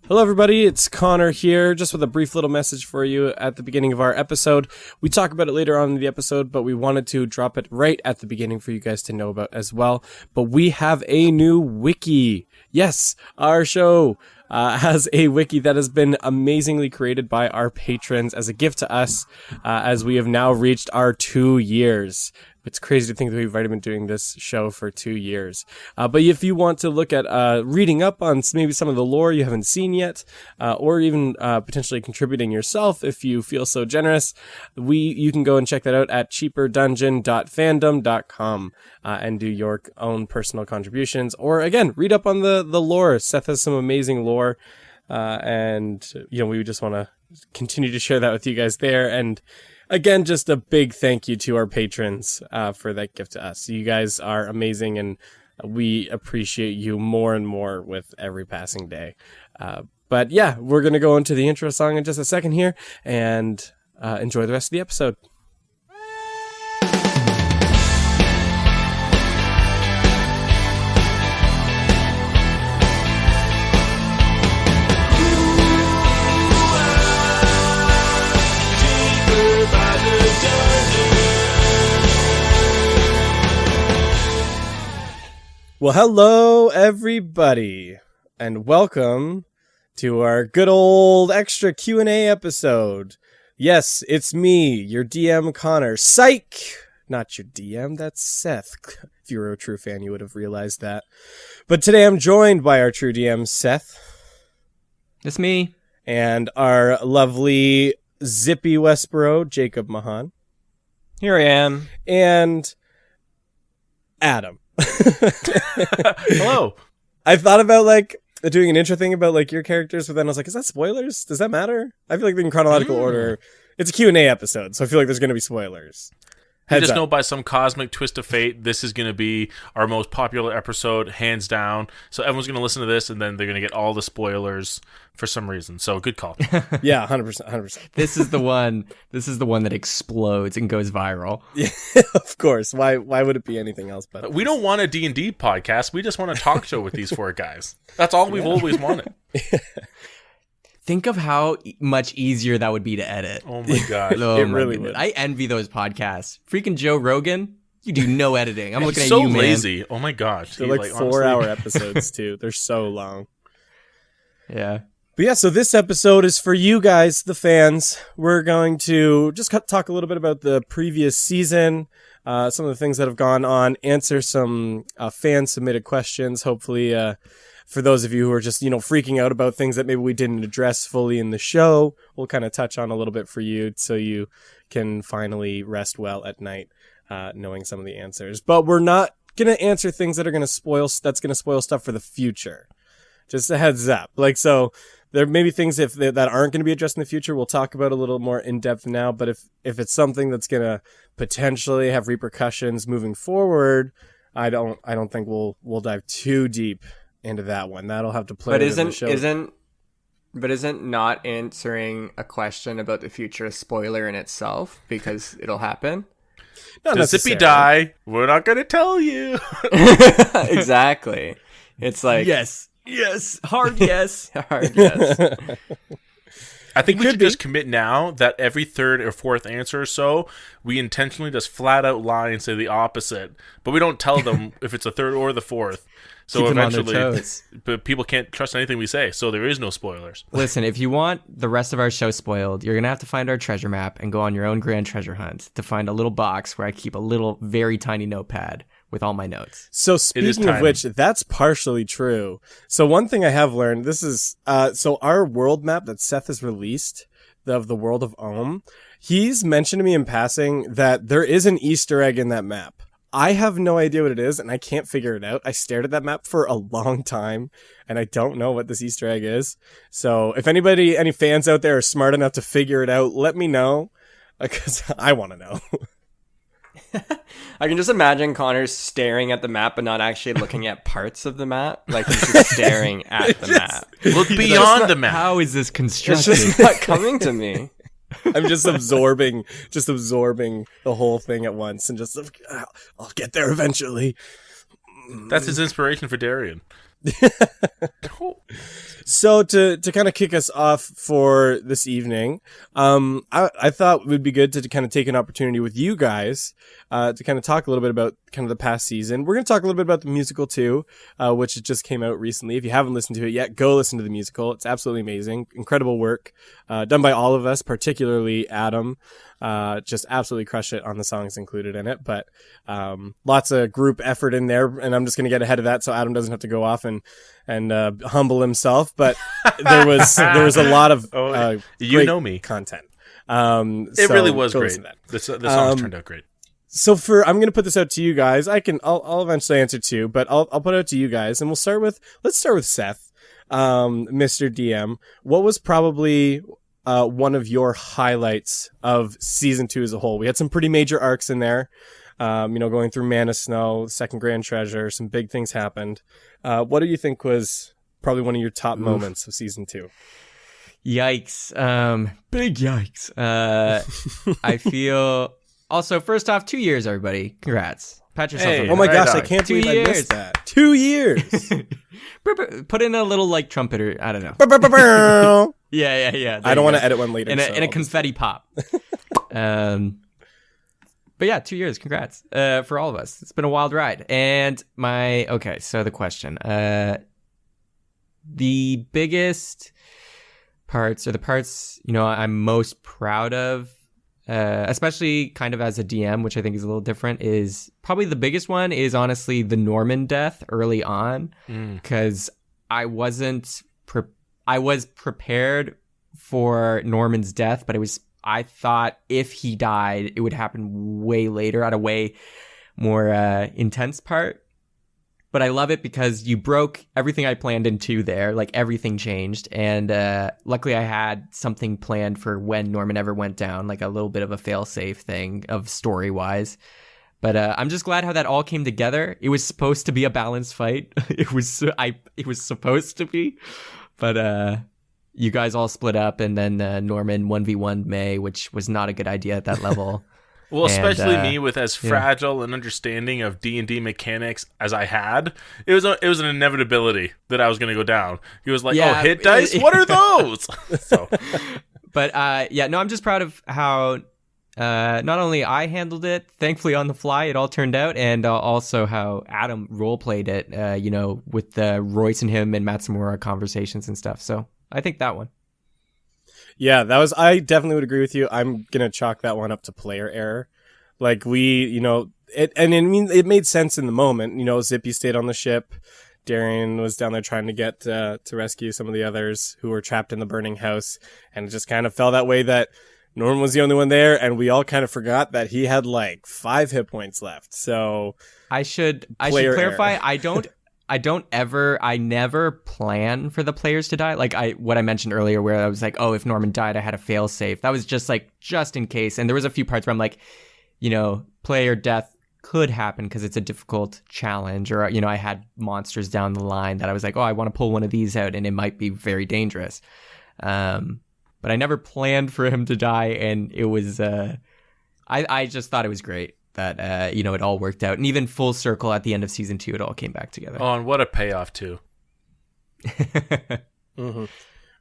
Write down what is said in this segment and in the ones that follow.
Hello, everybody. It's Connor here, just with a brief little message for you at the beginning of our episode. We talk about it later on in the episode, but we wanted to drop it right at the beginning for you guys to know about as well. But we have a new wiki. Yes, our show has a wiki that has been amazingly created by our patrons as a gift to us, as we have now reached our 2 years. It's crazy to think that we've already been doing this show for 2 years. But if you want to look at reading up on maybe some of the lore you haven't seen yet, or even potentially contributing yourself if you feel so generous, you can go and check that out at cheaperdungeon.fandom.com and do your own personal contributions. Or again, read up on the lore. Seth has some amazing lore, and we just want to continue to share that with you guys there. And again, just a big thank you to our patrons for that gift to us. You guys are amazing, and we appreciate you more and more with every passing day. But yeah, we're going to go into the intro song in just a second here, and enjoy the rest of the episode. Well, hello, everybody, and welcome to our good old extra Q&A episode. Yes, it's me, your DM, Connor. Psych! Not your DM, that's Seth. If you were a true fan, you would have realized that. But today I'm joined by our true DM, Seth. It's me. And our lovely zippy Westboro, Jacob Mahan. Here I am. And Adam. Hello. I thought about doing an intro thing about your characters, but then I was like, is that spoilers? Does that matter? I feel like in chronological order, it's a Q&A episode, so I feel like there's going to be spoilers. You just know by some cosmic twist of fate, this is going to be our most popular episode, hands down. So everyone's going to listen to this, and then they're going to get all the spoilers for some reason. So good call. Yeah, 100%. This is the one that explodes and goes viral. Yeah, of course. Why would it be anything else but We don't want a D&D podcast. We just want a talk show with these four guys. That's all we've always wanted. Think of how much easier that would be to edit. Oh my god. It really would. I envy those podcasts. Freaking Joe Rogan, you do no editing. I'm looking at so you, man. lazy. Oh my gosh. They're 4-hour episodes too. They're so long. Yeah. But yeah, so this episode is for you guys, the fans. We're going to just talk a little bit about the previous season, some of the things that have gone on, answer some fan-submitted questions, hopefully for those of you who are just, freaking out about things that maybe we didn't address fully in the show. We'll kind of touch on a little bit for you so you can finally rest well at night knowing some of the answers. But we're not going to answer things that are going to spoil stuff for the future. Just a heads up. So there may be things that aren't going to be addressed in the future. We'll talk about a little more in depth now. But if it's something that's going to potentially have repercussions moving forward, I don't think we'll dive too deep into that one. That'll have to play. But into the show. isn't not answering a question about the future a spoiler in itself because it'll happen? Not Does Zippy die? We're not going to tell you. Exactly. It's like Yes. Hard yes. hard yes. I think we should just commit now that every third or fourth answer or so, we intentionally just flat out lie and say the opposite, but we don't tell them if it's the third or the fourth. So Keep them on their eventually, toes. but people can't trust anything we say, so there is no spoilers. Listen, if you want the rest of our show spoiled, you're going to have to find our treasure map and go on your own grand treasure hunt to find a little box where I keep a little, very tiny notepad with all my notes. So speaking of which, that's partially true. So one thing I have learned, this is, so our world map that Seth has released, of the world of Ohm, he's mentioned to me in passing that there is an Easter egg in that map. I have no idea what it is, and I can't figure it out. I stared at that map for a long time, and I don't know what this Easter egg is. So if any fans out there are smart enough to figure it out, let me know, because I want to know. I can just imagine Connor staring at the map but not actually looking at parts of the map. Like he's just staring at the map. Look beyond the map. How is this It's constructed? just not coming to me. I'm just absorbing the whole thing at once, and just I'll get there eventually. That's his inspiration for Darian. So to kind of kick us off for this evening, I thought it would be good to kind of take an opportunity with you guys to kind of talk a little bit about kind of the past season. We're going to talk a little bit about the musical too, which just came out recently. If you haven't listened to it yet, go listen to the musical. It's absolutely amazing. Incredible work done by all of us, particularly Adam. Just absolutely crushed it on the songs included in it. But lots of group effort in there, and I'm just going to get ahead of that so Adam doesn't have to go off and humble himself. But there was a lot of you know me content. It really was great. The songs turned out great. So I'm going to put this out to you guys. I'll eventually answer too, but I'll put it out to you guys, and let's start with Seth, Mr. DM. What was probably one of your highlights of season 2 as a whole? We had some pretty major arcs in there. Going through Man of Snow, Second Grand Treasure, some big things happened. What do you think was probably one of your top moments of season 2? Yikes. Big yikes. I feel... Also, first off, 2 years, everybody. Congrats. Pat yourself on the oh my back. gosh, I can't believe I missed that. 2 years. Put in a little, like, trumpet or... I don't know. Yeah. I don't want to edit one later. In a confetti pop. But yeah, 2 years. Congrats for all of us. It's been a wild ride. And so the question. The biggest parts, or the parts, I'm most proud of, especially kind of as a DM, which I think is a little different, is probably the biggest one is honestly the Norman death early on, because I was prepared for Norman's death, but I thought if he died, it would happen way later at a way more intense part. But I love it because you broke everything I planned in 2 there. Like, everything changed. And luckily I had something planned for when Norman ever went down, like a little bit of a fail-safe thing of story-wise. But I'm just glad how that all came together. It was supposed to be a balanced fight. It was supposed to be. But you guys all split up, and then Norman 1v1 May, which was not a good idea at that level. Well, especially me with as fragile an understanding of D&D mechanics as I had, it was an inevitability that I was going to go down. He was like, hit dice? What are those? But I'm just proud of how not only I handled it, thankfully on the fly, it all turned out, and also how Adam role-played it, with the Royce and him and Matsumura conversations and stuff. So I think that one. Yeah, I definitely would agree with you. I'm going to chalk that one up to player error. Like, it made sense in the moment. Zippy stayed on the ship. Darian was down there trying to get to rescue some of the others who were trapped in the burning house. And it just kind of fell that way that Norman was the only one there. And we all kind of forgot that he had like 5 hit points left. So I should clarify, error. I never plan for the players to die. Like what I mentioned earlier, where I was like, if Norman died, I had a fail safe. That was just in case. And there was a few parts where I'm like, player death could happen because it's a difficult challenge, or, I had monsters down the line that I was like, I want to pull one of these out and it might be very dangerous. But I never planned for him to die. And it was, I just thought it was great that it all worked out, and even full circle at the end of season 2, it all came back together. Oh, and what a payoff too. Mm-hmm.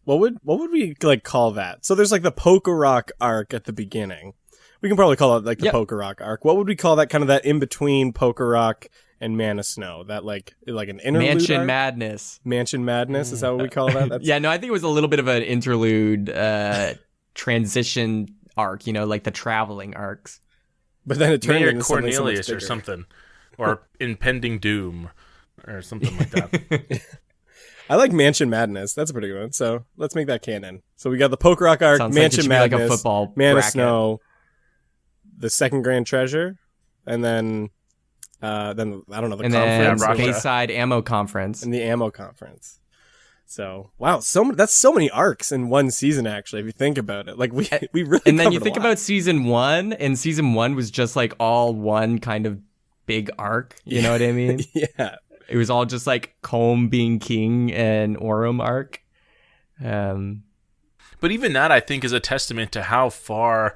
What would we call that? So there's the Poker Rock arc at the beginning. We can probably call it the Poker Rock arc. What would we call that? Kind of that in between Poker Rock and Man of Snow. That like an interlude. Mansion arc? Madness. Mansion Madness. Is that what we call that? That's... Yeah. No, I think it was a little bit of an interlude transition arc. Like the traveling arcs. But then it turned Mayor into Cornelius so or something, or Impending Doom, or something like that. I like Mansion Madness. That's a pretty good one. So let's make that canon. So we got the Poker Rock arc, Sounds Mansion Madness, like a football Man bracket. of Snow, the Second Grand Treasure, and then I don't know, the and conference, then Bayside Ammo Conference, and the Ammo Conference. So wow, that's so many arcs in one season. Actually, if you think about it, we really. And then you covered think a lot. about season 1, and season 1 was just all one kind of big arc. You know what I mean? Yeah. It was all just Colm being king and Orym arc. But even that, I think, is a testament to how far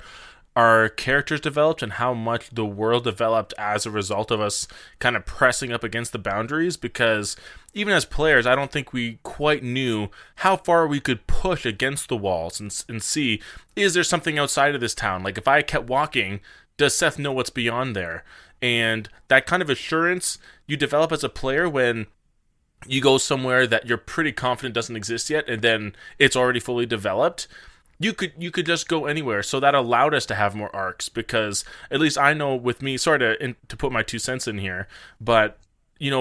our characters developed and how much the world developed as a result of us kind of pressing up against the boundaries, because even as players, I don't think we quite knew how far we could push against the walls and see, is there something outside of this town? Like, if I kept walking, does Seth know what's beyond there? And that kind of assurance you develop as a player when you go somewhere that you're pretty confident doesn't exist yet, and then it's already fully developed. You could just go anywhere. So that allowed us to have more arcs, because at least I know with me, sorry to put my 2 cents in here, but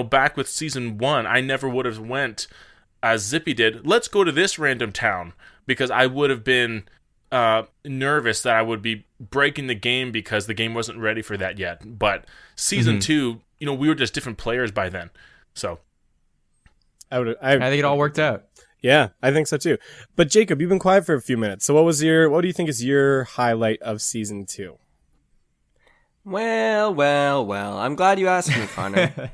back with season 1, I never would have went as Zippy did, let's go to this random town, because I would have been nervous that I would be breaking the game because the game wasn't ready for that yet. But season 2, we were just different players by then. So I think it all worked out. Yeah, I think so too. But Jacob, you've been quiet for a few minutes. So what do you think is your highlight of season 2? Well. I'm glad you asked me, Connor.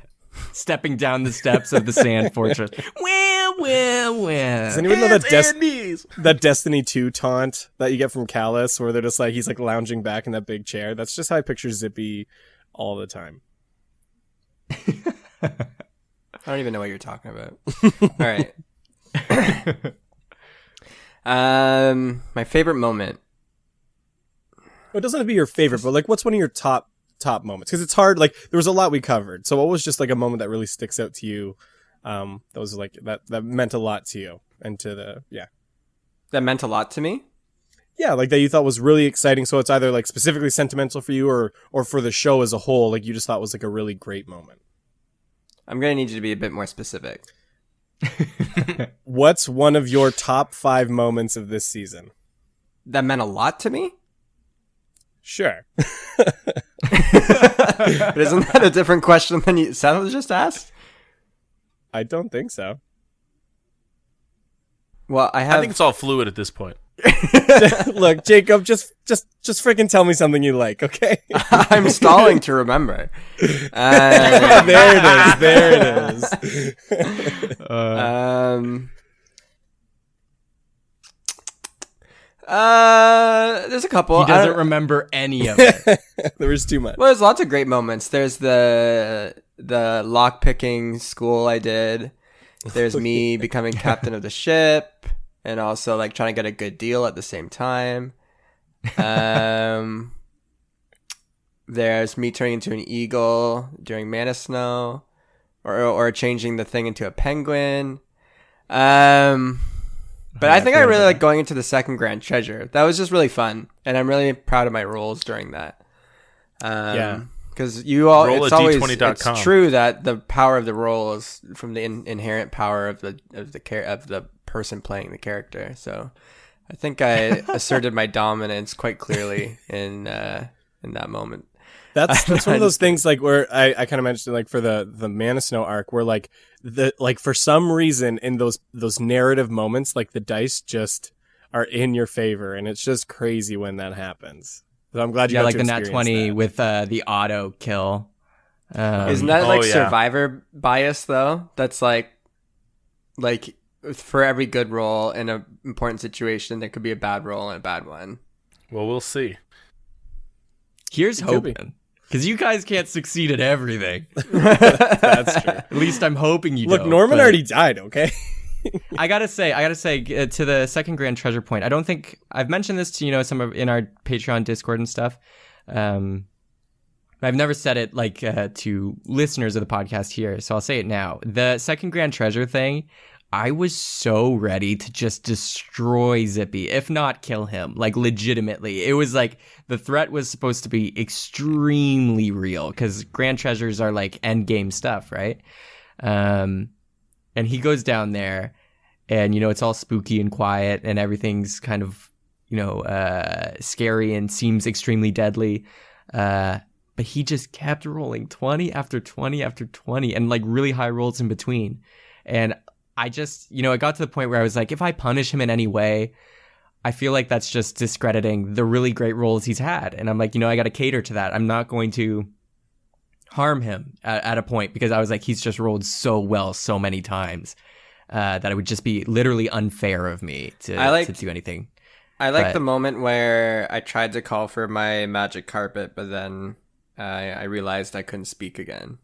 Stepping down the steps of the Sand Fortress. Well. Does anyone know that Destiny 2 taunt that you get from Callus, where they're just like, he's like lounging back in that big chair? That's just how I picture Zippy all the time. I don't even know what you're talking about. All right. My favorite moment. It doesn't have to be your favorite, but like, what's one of your top moments? Because it's hard. Like, there was a lot we covered. So what was just like a moment that really sticks out to you? That was like that meant a lot to you and to that meant a lot to me. Yeah, like that you thought was really exciting. So it's either like specifically sentimental for you or for the show as a whole. Like you just thought was like a really great moment. I'm gonna need you to be a bit more specific. What's one of your top 5 moments of this season? That meant a lot to me? Sure. But isn't that a different question than you just asked? I don't think so. Well, I think it's all fluid at this point. Look, Jacob, just freaking tell me something you like, okay? I'm stalling to remember. There it is. There's a couple. He doesn't remember any of it. There was too much. Well, there's lots of great moments. There's the lock picking school I did. There's me becoming captain of the ship, and also like trying to get a good deal at the same time. There's me turning into an eagle during Mana Snow, or changing the thing into a penguin. But I think I really like going into the second Grand Treasure. That was just really fun, and I'm really proud of my rolls during that. Yeah, because it's always d20.com. It's true that the power of the roll is from the inherent power of the person playing the character. So I think I asserted my dominance quite clearly in that moment. That's one of those things like where I kind of mentioned like for the Mana Snow arc where like for some reason in those narrative moments like the dice just are in your favor, and it's just crazy when that happens. So I'm glad you got like to the nat experience 20 that. with the auto kill. Isn't that survivor bias though? That's like for every good roll in an important situation, there could be a bad roll and a bad one. Well, we'll see. Here's hoping. Because you guys can't succeed at everything. That's true. At least I'm hoping you Look, don't. Norman already died, okay? I gotta say, to the second Grand Treasure point, I don't think I've mentioned this to some of in our Patreon Discord and stuff. I've never said it like to listeners of the podcast here, so I'll say it now. The second Grand Treasure thing, I was so ready to just destroy Zippy, if not kill him, like legitimately. It was like the threat was supposed to be extremely real because Grand Treasures are like end game stuff, right? And he goes down there and, it's all spooky and quiet and everything's kind of, scary and seems extremely deadly. But he just kept rolling 20 after 20 after 20 and like really high rolls in between. And I just, it got to the point where I was like, if I punish him in any way, I feel like that's just discrediting the really great rolls he's had. And I'm like, I got to cater to that. I'm not going to harm him at a point because I was like, he's just rolled so well so many times that it would just be literally unfair of me to do anything. I like But- the moment where I tried to call for my magic carpet, but then I realized I couldn't speak again.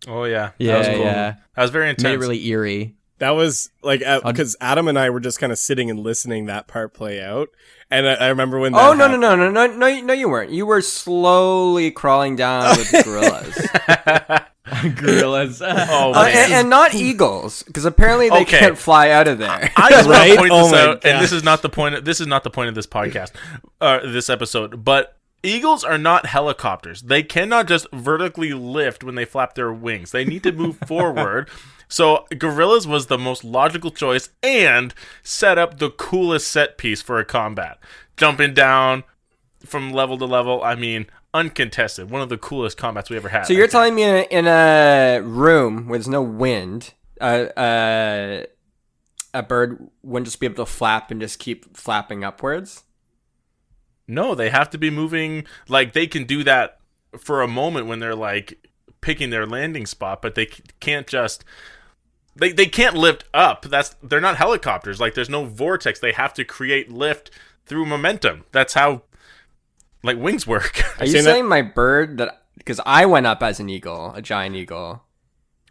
Oh yeah, that Yeah, was cool. yeah. That was very intense. Made it really eerie. That was like because Adam and I were just kind of sitting and listening that part play out, and I remember when. Oh no! You weren't. You were slowly crawling down with gorillas, Gorillas. Oh, man. and not eagles, because apparently they Okay. can't fly out of there. I just want Right? to point Oh this my out, and God. this is not the point. This is not the point of this podcast, this episode. But eagles are not helicopters. They cannot just vertically lift when they flap their wings. They need to move forward. So gorillas was the most logical choice and set up the coolest set piece for a combat. Jumping down from level to level. I mean, uncontested. One of the coolest combats we ever had. So you're telling me in a room where there's no wind, a bird wouldn't just be able to flap and just keep flapping upwards? No, they have to be moving. Like, they can do that for a moment when they're like picking their landing spot, but they can't just they can't lift up. They're not helicopters. Like, there's no vortex. They have to create lift through momentum. That's how like wings work. Are you saying that- saying my bird that because I went up as an eagle, a giant eagle?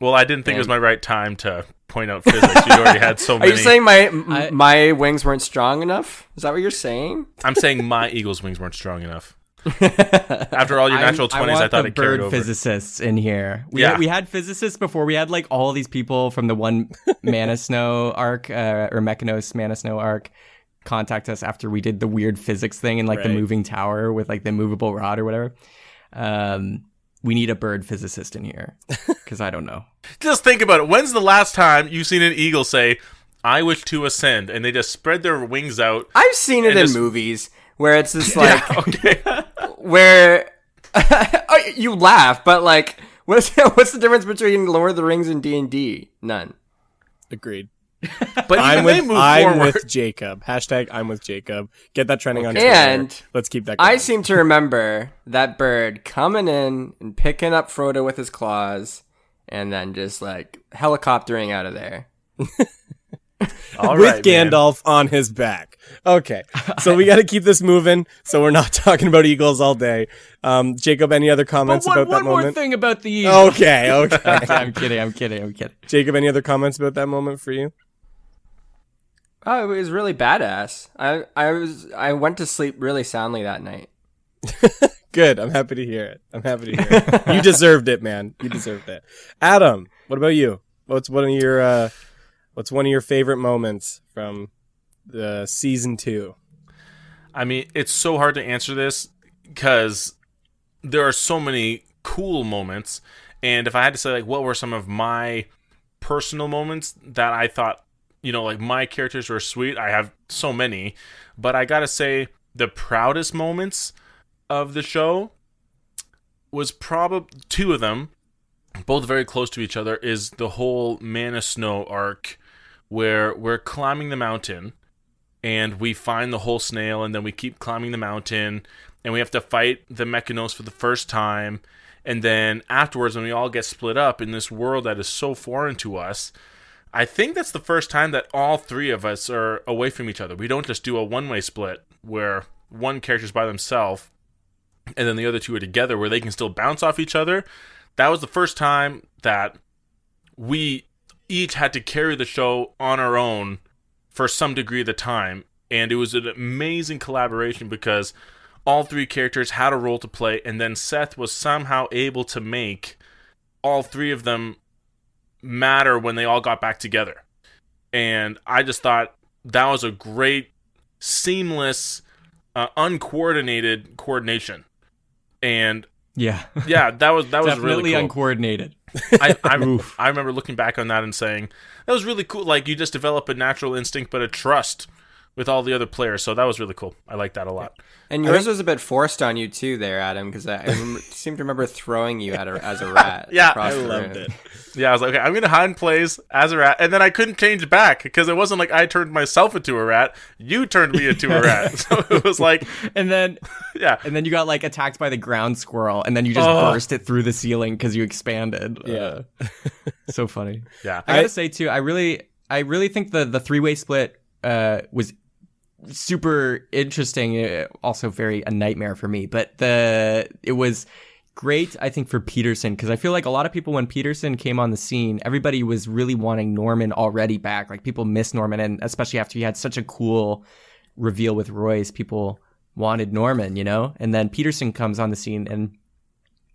Well, I didn't think it was my right time to point out physics. You already had so Are many. you saying my wings weren't strong enough? Is that what you're saying? I'm saying my eagle's wings weren't strong enough. After all your natural 20s, I thought the it carried bird over. physicists in here. We had physicists before. We had like all these people from the one Mana Snow arc or Mechanos Mana Snow arc contact us after we did the weird physics thing in like the Right. moving tower with like the movable rod or whatever. We need a bird physicist in here because I don't know. Just think about it. When's the last time you've seen an eagle say, "I wish to ascend," and they just spread their wings out? I've seen it And in just- movies where it's just like Okay. where you laugh, but like what's the difference between Lord of the Rings and D&D? None. Agreed. But even they move I'm forward. with Jacob. Hashtag I'm with Jacob. Get that trending on Twitter. And Let's keep that going. I seem to remember that bird coming in and picking up Frodo with his claws and then just like helicoptering out of there. All with right, man. Gandalf on his back. Okay, so we got to keep this moving. So we're not talking about eagles all day. Jacob, any other comments about that one more moment? thing about the eagle. Okay. I'm kidding. Jacob, any other comments about that moment for you? Oh, it was really badass. I went to sleep really soundly that night. Good. I'm happy to hear it. You deserved it, man. You deserved it. Adam, what about you? What's one of your favorite moments from the season 2? I mean, it's so hard to answer this because there are so many cool moments. And if I had to say, like, what were some of my personal moments that I thought, like my characters were sweet, I have so many. But I gotta say, the proudest moments of the show was probably 2 of them, both very close to each other, is the whole Mana Snow arc where we're climbing the mountain and we find the whole snail, and then we keep climbing the mountain, and we have to fight the Mechanos for the first time, and then afterwards, when we all get split up in this world that is so foreign to us, I think that's the first time that all 3 of us are away from each other. We don't just do a one-way split where one character's by themselves, and then the other 2 are together, where they can still bounce off each other. That was the first time that we each had to carry the show on our own for some degree of the time, and it was an amazing collaboration because all 3 characters had a role to play, and then Seth was somehow able to make all 3 of them matter when they all got back together. And I just thought that was a great, seamless, uncoordinated coordination. And Yeah. that was Definitely really cool. uncoordinated. I remember looking back on that and saying, that was really cool. Like, you just develop a natural instinct, but a trust with all the other players. So that was really cool. I like that a lot. And yours was a bit forced on you too, there, Adam, because I seem to remember throwing you as a rat. Yeah, across I the loved room. it. Yeah, I was like, okay, I'm going to hide in plays as a rat. And then I couldn't change back because it wasn't like I turned myself into a rat. You turned me into a rat. So it was like, And then yeah. you got like attacked by the ground squirrel, and then you just burst it through the ceiling because you expanded. Yeah. So funny. Yeah. I gotta say too, I really think the 3-way split was super interesting, also very a nightmare for me. But it was great, I think, for Peterson, because I feel like a lot of people, when Peterson came on the scene, everybody was really wanting Norman already back. Like, people miss Norman, and especially after he had such a cool reveal with Royce, people wanted Norman, you know? And then Peterson comes on the scene, and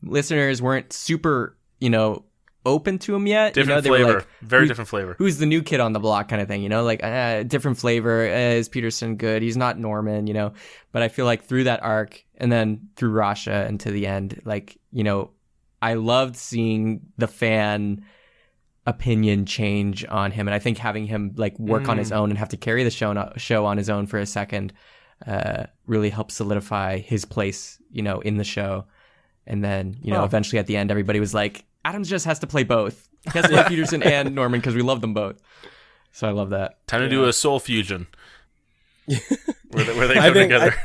listeners weren't super, you know, open to him yet. Different you know, they flavor. were like, Very different flavor. Who's the new kid on the block kind of thing, you know? Like, different flavor. Is Peterson good? He's not Norman, you know? But I feel like through that arc, and then through Rasha and to the end, like, you know, I loved seeing the fan opinion change on him. And I think having him, like, work on his own and have to carry the show on his own for a second really helped solidify his place, you know, in the show. And then, you know, eventually at the end, everybody was like, Adams just has to play both. He has to play Peterson and Norman because we love them both. So I love that. Time to do a soul fusion. where they come together.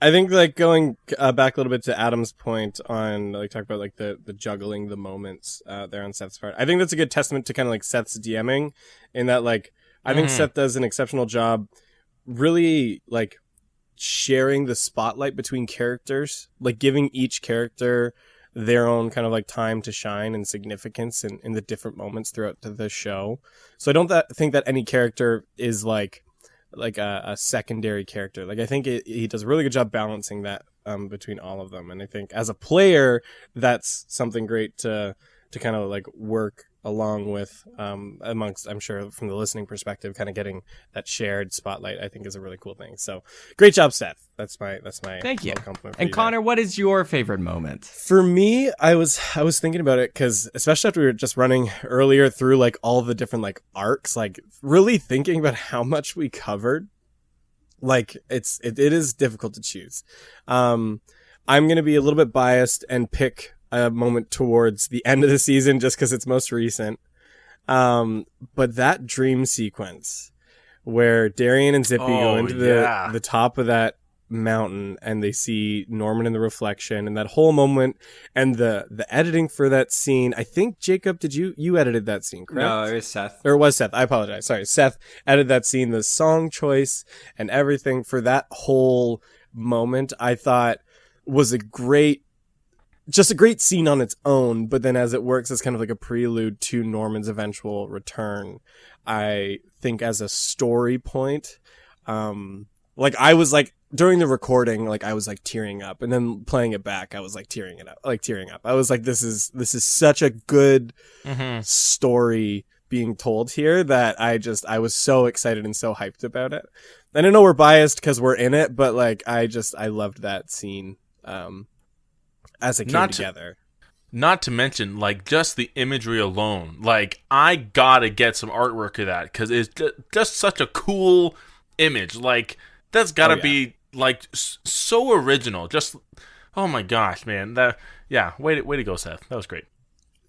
I think, like, going back a little bit to Adam's point on, like, talk about, like, the juggling the moments there on Seth's part. I think that's a good testament to kind of, like, Seth's DMing, in that, like, I think Seth does an exceptional job really, like, sharing the spotlight between characters, like, giving each character their own kind of, like, time to shine and significance in the different moments throughout the show. So I don't think that any character is like a secondary character. Like, I think he does a really good job balancing that between all of them. And I think as a player, that's something great to kind of, like, work along with amongst, I'm sure, from the listening perspective, kind of getting that shared spotlight, I think, is a really cool thing. So great job, Seth. That's my thank you. Compliment for and you Connor, there. what is your favorite moment? For me, I was thinking about it, because especially after we were just running earlier through, like, all the different, like, arcs, like, really thinking about how much we covered, like, it is difficult to choose. I'm going to be a little bit biased and pick a moment towards the end of the season just because it's most recent. But that dream sequence where Darian and Zippy go into the top of that mountain and they see Norman in the reflection, and that whole moment and the editing for that scene. I think, Jacob, did you edited that scene, correct? No, it was Seth. Or it was Seth. I apologize. Sorry. Seth edited that scene, the song choice and everything for that whole moment, I thought was just a great scene on its own, but then as it works as kind of like a prelude to Norman's eventual return, I think as a story point, like, I was, like, during the recording, like, I was, like, tearing up, and then playing it back, I was, like, tearing up. I was like, this is such a good story being told here that I was so excited and so hyped about it. And I know we're biased because we're in it, but, like, I loved that scene. As it came together. Not to mention, like, just the imagery alone. Like, I gotta get some artwork of that, because it's just such a cool image. Like, that's gotta be, like, so original. Just, oh my gosh, man. Way to go, Seth. That was great.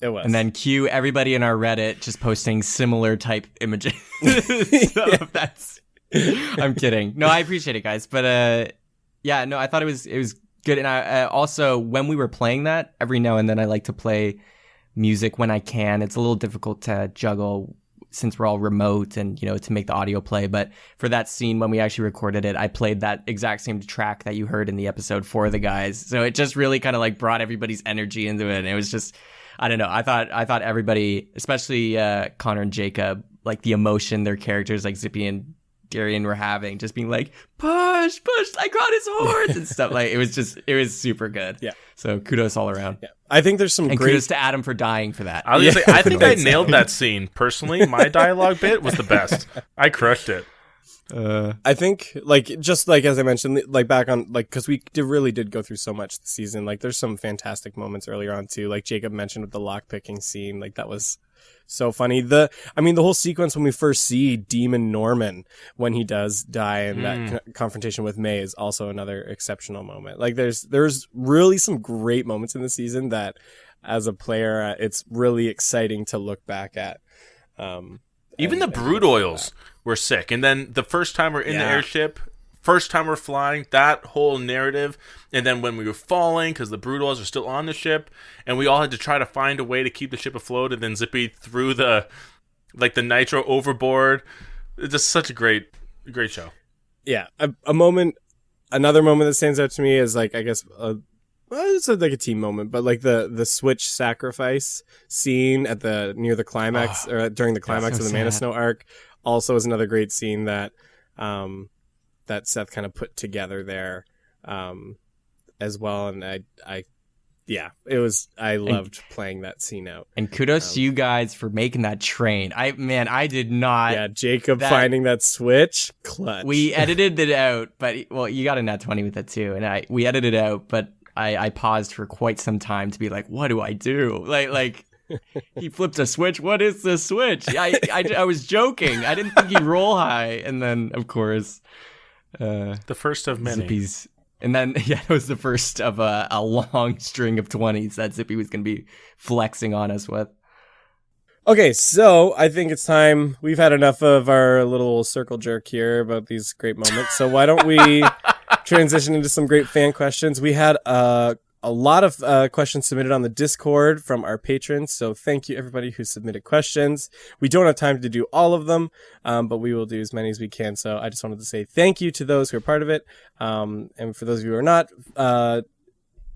It was. And then cue everybody in our Reddit just posting similar type images. That's. I'm kidding. No, I appreciate it, guys. But yeah, no, I thought it was good. And I also, when we were playing that, every now and then I like to play music when I can. It's a little difficult to juggle since we're all remote and, you know, to make the audio play. But for that scene, when we actually recorded it, I played that exact same track that you heard in the episode for the guys. So it just really kind of, like, brought everybody's energy into it. And it was just, I don't know. I thought everybody, especially Connor and Jacob, like, the emotion their characters, like Zippy and Darian, were having, just being like, push, like, on his horns and stuff. Like, it was super good. Yeah. So kudos all around. Yeah. I think there's some kudos to Adam for dying for that. I was gonna say, I think I nailed that scene personally. My dialogue bit was the best. I crushed it. I think, like, just like as I mentioned, like, back on, like, because we really did go through so much this season. Like, there's some fantastic moments earlier on too. Like Jacob mentioned with the lock picking scene, like, that was so funny. The whole sequence when we first see Demon Norman when he does die, and that confrontation with May is also another exceptional moment. Like, there's really some great moments in the season that, as a player, it's really exciting to look back at. Even the brood oils were sick, and then the first time we're in the airship. First time we're flying, that whole narrative, and then when we were falling, because the brood oils are still on the ship, and we all had to try to find a way to keep the ship afloat, and then Zippy threw the nitro overboard. It's just such a great show. yeah, a moment, another moment that stands out to me is like, I guess, well, it's like a team moment, but like the Switch sacrifice scene at near the climax or during the climax of the Man of Snow arc also is another great scene that that Seth kind of put together there as well. And I loved playing that scene out. And kudos to you guys for making that train. I did not. Yeah, Jacob finding that switch, clutch. We edited it out, but you got a nat 20 with it too, and we edited it out, but I paused for quite some time to be like, what do I do? Like he flipped a switch. What is this switch? I was joking. I didn't think he'd roll high, and then of course, the first of many. Zippy's. And then, it was the first of a long string of 20s that Zippy was going to be flexing on us with. Okay, so I think it's time. We've had enough of our little circle jerk here about these great moments. So why don't we transition into some great fan questions? We had a lot of questions submitted on the Discord from our patrons. So thank you, everybody who submitted questions. We don't have time to do all of them, but we will do as many as we can. So I just wanted to say thank you to those who are part of it. And for those of you who are not,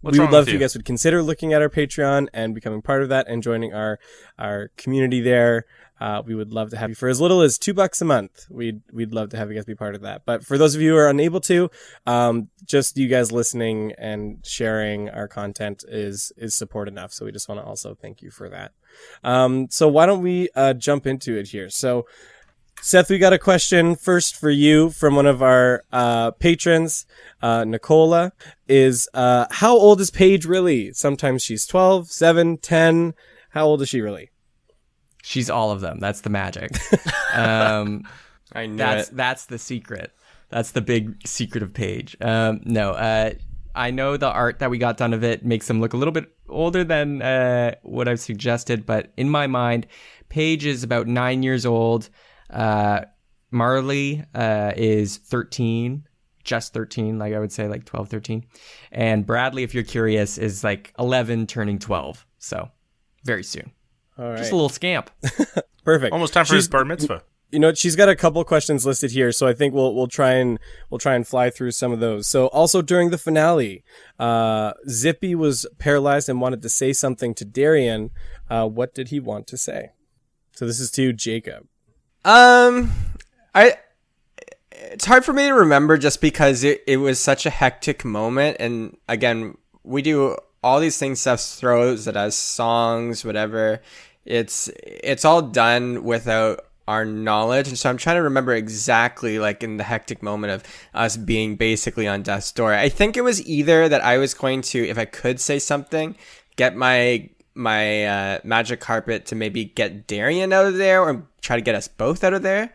we would love if you guys would consider looking at our Patreon and becoming part of that and joining our community there. We would love to have you for as little as $2 a month. We'd love to have you guys be part of that. But for those of you who are unable to, just you guys listening and sharing our content is support enough. So we just want to also thank you for that. So why don't we jump into it here? So Seth, we got a question first for you from one of our patrons, Nicola. Is how old is Paige really? Sometimes she's 12, 7, 10. How old is she really? She's all of them. That's the magic. I knew that's the secret. That's the big secret of Paige. I know the art that we got done of it makes them look a little bit older than what I've suggested, but in my mind, Paige is about 9 years old. Marley is 13, just 13, like I would say like 12, 13. And Bradley, if you're curious, is like 11 turning 12. So very soon. All right. Just a little scamp. Perfect. Almost time for his bar mitzvah. You know, she's got a couple questions listed here, so I think we'll try and fly through some of those. So also during the finale, Zippy was paralyzed and wanted to say something to Darian. What did he want to say? So this is to Jacob. It's hard for me to remember just because it was such a hectic moment. And again, we do all these things, Seth throws it as songs, whatever. It's all done without our knowledge. And so I'm trying to remember exactly like in the hectic moment of us being basically on death's door. I think it was either that I was going to, if I could say something, get my magic carpet to maybe get Darian out of there or try to get us both out of there.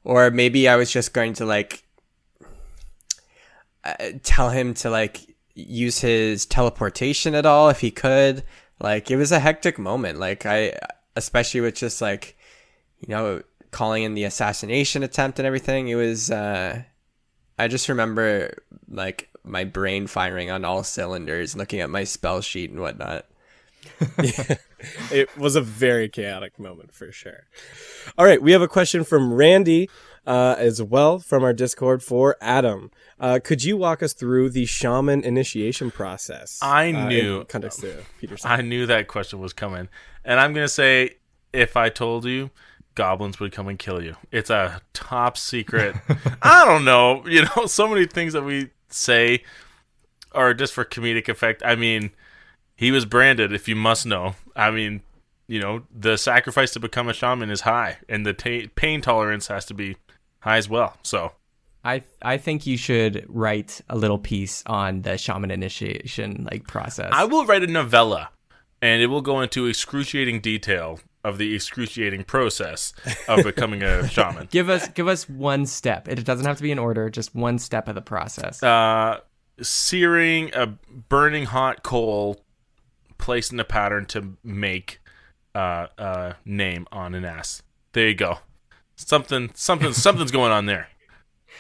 Or maybe I was just going to like tell him to like use his teleportation at all if he could. Like it was a hectic moment. Like especially with just like, calling in the assassination attempt and everything. It was, I just remember like my brain firing on all cylinders, looking at my spell sheet and whatnot. Yeah, it was a very chaotic moment for sure. All right, we have a question from Randy as well from our Discord for Adam. Could you walk us through the shaman initiation process? I knew in context to Peterson. I knew that question was coming, and I'm gonna say if I told you, goblins would come and kill you. It's a top secret. I don't know. So many things that we say are just for comedic effect. I mean, he was branded, if you must know. I mean, the sacrifice to become a shaman is high, and the pain tolerance has to be high as well. So I think you should write a little piece on the shaman initiation process. I will write a novella, and it will go into excruciating detail of the excruciating process of becoming a shaman. Give us one step. It doesn't have to be in order, just one step of the process. Searing a burning hot coal placed in a pattern to make a name on an ass. There you go. Something's going on there.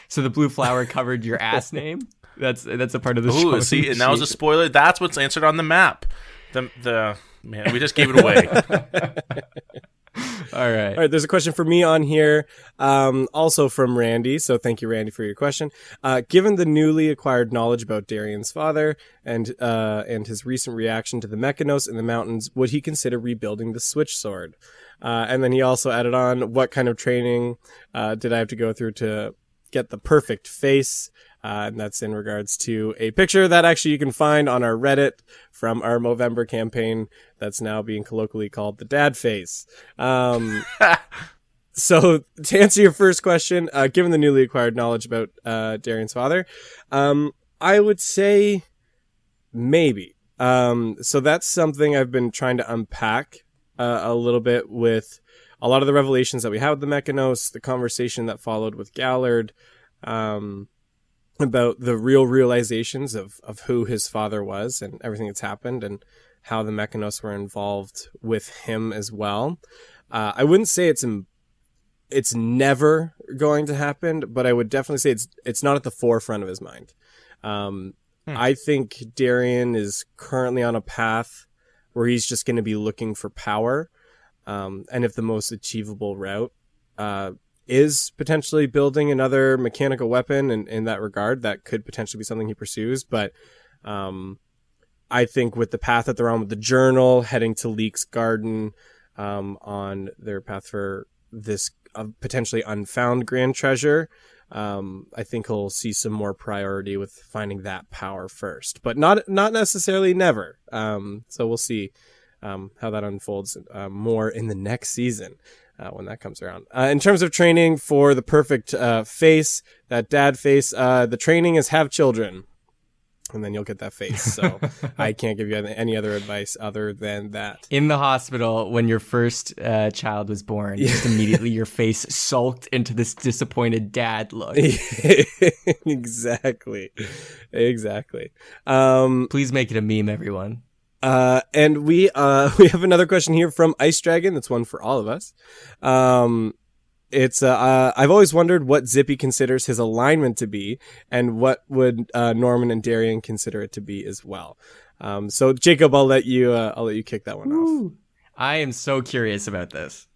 So the blue flower covered your ass name? That's a part of the show. Ooh, see, and that was a spoiler. That's what's answered on the map. The man, we just gave it away. All right. All right, there's a question for me on here, also from Randy. So thank you, Randy, for your question. Given the newly acquired knowledge about Darian's father and his recent reaction to the Mechanos in the mountains, would he consider rebuilding the Switch Sword? And then he also added on, what kind of training did I have to go through to get the perfect face? And that's in regards to a picture that actually you can find on our Reddit from our Movember campaign that's now being colloquially called the dad face. So to answer your first question, given the newly acquired knowledge about Darian's father, I would say maybe. So that's something I've been trying to unpack a little bit with a lot of the revelations that we had with the Mechanos, the conversation that followed with Gallard, about the real realizations of who his father was and everything that's happened and how the Mechanos were involved with him as well. I wouldn't say it's never going to happen, but I would definitely say it's not at the forefront of his mind. I think Darian is currently on a path where he's just going to be looking for power. And if the most achievable route is potentially building another mechanical weapon, and in that regard, that could potentially be something he pursues. But I think with the path that they're on with the journal, heading to Leek's garden, on their path for this potentially unfound grand treasure, I think he'll see some more priority with finding that power first, but not necessarily never. So we'll see how that unfolds more in the next season. When that comes around. In terms of training for the perfect face, that dad face, the training is have children, and then you'll get that face. So I can't give you any other advice other than that. In the hospital, when your first child was born, just immediately your face sulked into this disappointed dad look. Exactly. Please make it a meme, everyone. And we have another question here from Ice Dragon. That's one for all of us. It's I've always wondered what Zippy considers his alignment to be, and what would Norman and Darian consider it to be as well. So Jacob, I'll let you kick that one off. I am so curious about this.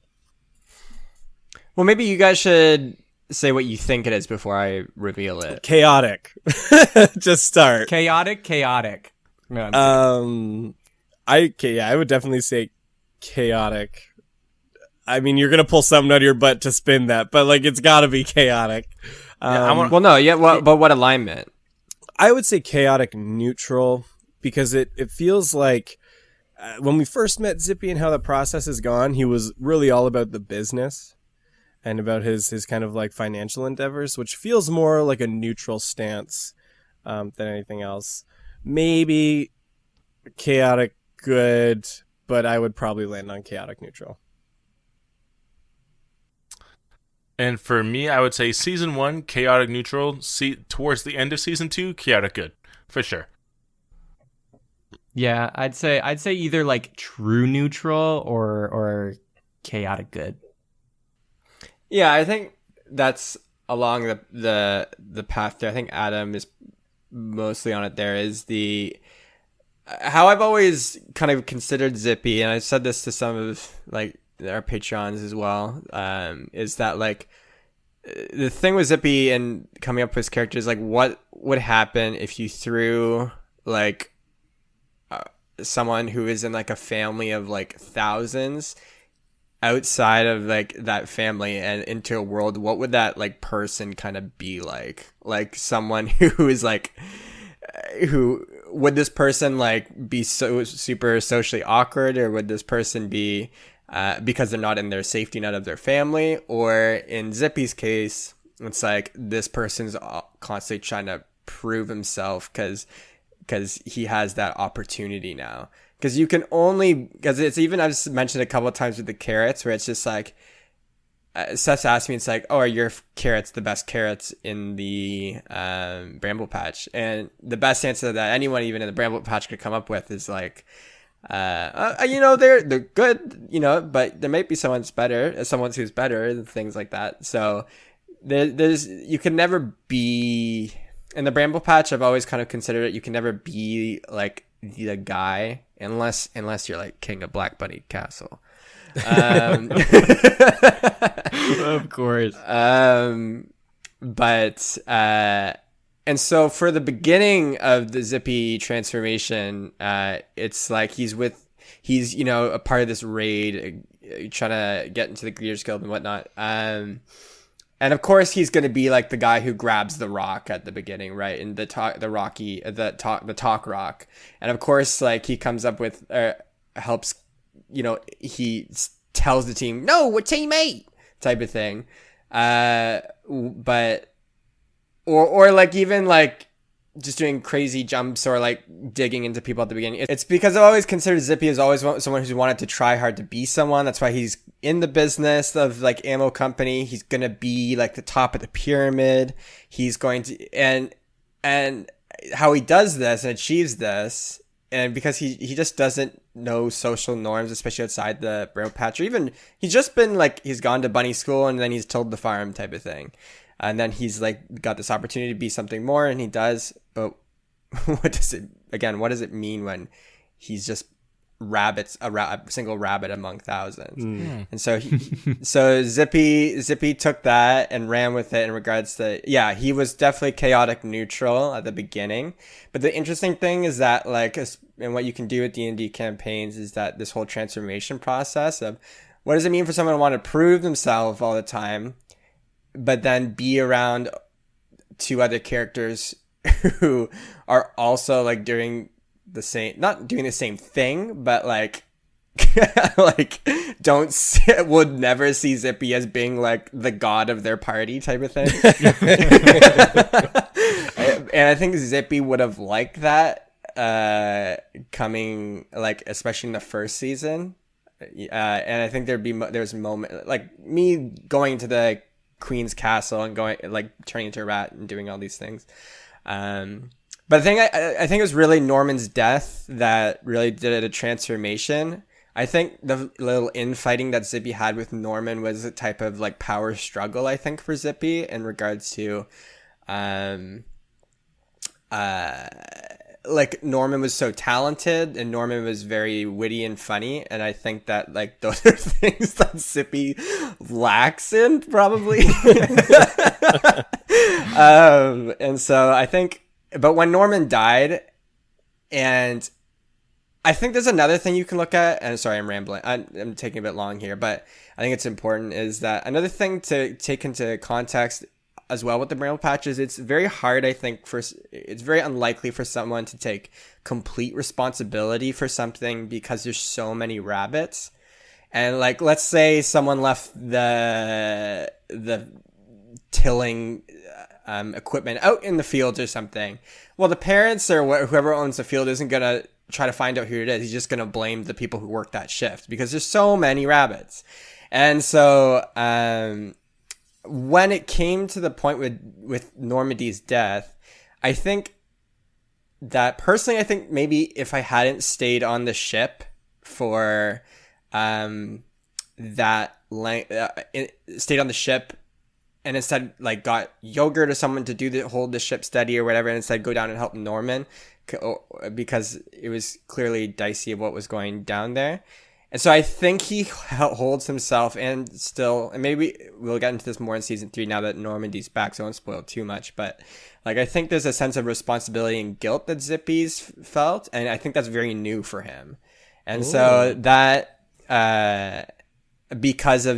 Well, maybe you guys should say what you think it is before I reveal it. Chaotic. Just start. Chaotic. No, I would definitely say chaotic. I mean, you're gonna pull something out of your butt to spin that, but like it's got to be chaotic. But what alignment? I would say chaotic neutral, because it feels like when we first met Zippy and how the process has gone, he was really all about the business and about his kind of like financial endeavors, which feels more like a neutral stance than anything else. Maybe chaotic good, but I would probably land on chaotic neutral. And for me, I would say season 1, chaotic neutral. Towards the end of season 2, chaotic good, for sure. Yeah, I'd say either like true neutral or chaotic good. Yeah, I think that's along the path there. I think Adam is mostly on it. There is how I've always kind of considered Zippy, and I've said this to some of like our Patreons as well, is that like the thing with Zippy and coming up with his characters, like what would happen if you threw like someone who is in like a family of like thousands outside of like that family and into a world, what would that like person kind of be like someone who is like, who would this person like be so super socially awkward, or would this person be because they're not in their safety net of their family? Or in Zippy's case, it's like this person's constantly trying to prove himself because he has that opportunity now. Because you can only, because it's even, I've mentioned a couple of times with the carrots, where it's just like, Seth's asked me, it's like, oh, are your carrots the best carrots in the Bramble Patch? And the best answer that anyone even in the Bramble Patch could come up with is like, they're good, but there might be someone who's better, and things like that. So you can never be, in the Bramble Patch, I've always kind of considered it, you can never be like the guy unless you're like king of Black Bunny Castle. Of course. But and so for the beginning of the Zippy transformation, it's like he's a part of this raid, trying to get into the Greeters Guild and whatnot. And of course he's going to be like the guy who grabs the rock at the beginning, right? And the talk rock. And of course, like he comes up with helps, he tells the team, "No, we're teammate," type of thing. But or like even like just doing crazy jumps or like digging into people at the beginning. It's because I've always considered Zippy as always someone who's wanted to try hard to be someone. That's why he's in the business of like ammo company. He's gonna be like the top of the pyramid. He's going to and how he does this and achieves this, and because he just doesn't know social norms, especially outside the Bramble Patch, or even he's just been like he's gone to bunny school and then he's tilled the farm type of thing. And then he's like got this opportunity to be something more, and he does. But what does it mean when he's just a single rabbit among thousands? And so so Zippy took that and ran with it in regards to, he was definitely chaotic neutral at the beginning. But the interesting thing is that like, and what you can do with D&D campaigns is that this whole transformation process of what does it mean for someone to want to prove themselves all the time, but then be around two other characters who are also like not doing the same thing, but like like would never see Zippy as being like the god of their party type of thing. And I think Zippy would have liked that coming, like especially in the first season. And I think there's a moment like me going to the Queen's Castle and going like turning into a rat and doing all these things. But I think it was really Norman's death that really did a transformation. I think the little infighting that Zippy had with Norman was a type of like power struggle, I think, for Zippy in regards to like Norman was so talented and Norman was very witty and funny, and I think that like those are things that Zippy lacks in probably. And so I think, but when Norman died, and I think there's another thing you can look at, and sorry, I'm rambling. I'm taking a bit long here, but I think it's important is that another thing to take into context as well with the Bramble Patch is it's very hard, I think, it's very unlikely for someone to take complete responsibility for something because there's so many rabbits. And like, let's say someone left the tilling equipment out in the fields or something. Well, the parents or whoever owns the field isn't going to try to find out who it is. He's just going to blame the people who work that shift because there's so many rabbits. And so, when it came to the point with Normandy's death, I think that personally, I think maybe if I hadn't stayed on the ship for stayed on the ship and instead like got Yogurt or someone to hold the ship steady or whatever, and instead go down and help Norman because it was clearly dicey of what was going down there. And so I think he holds himself and maybe we'll get into this more in season 3 now that Normandy's back, so I won't spoil too much. But like, I think there's a sense of responsibility and guilt that Zippy's felt, and I think that's very new for him. And Ooh. So that, because of,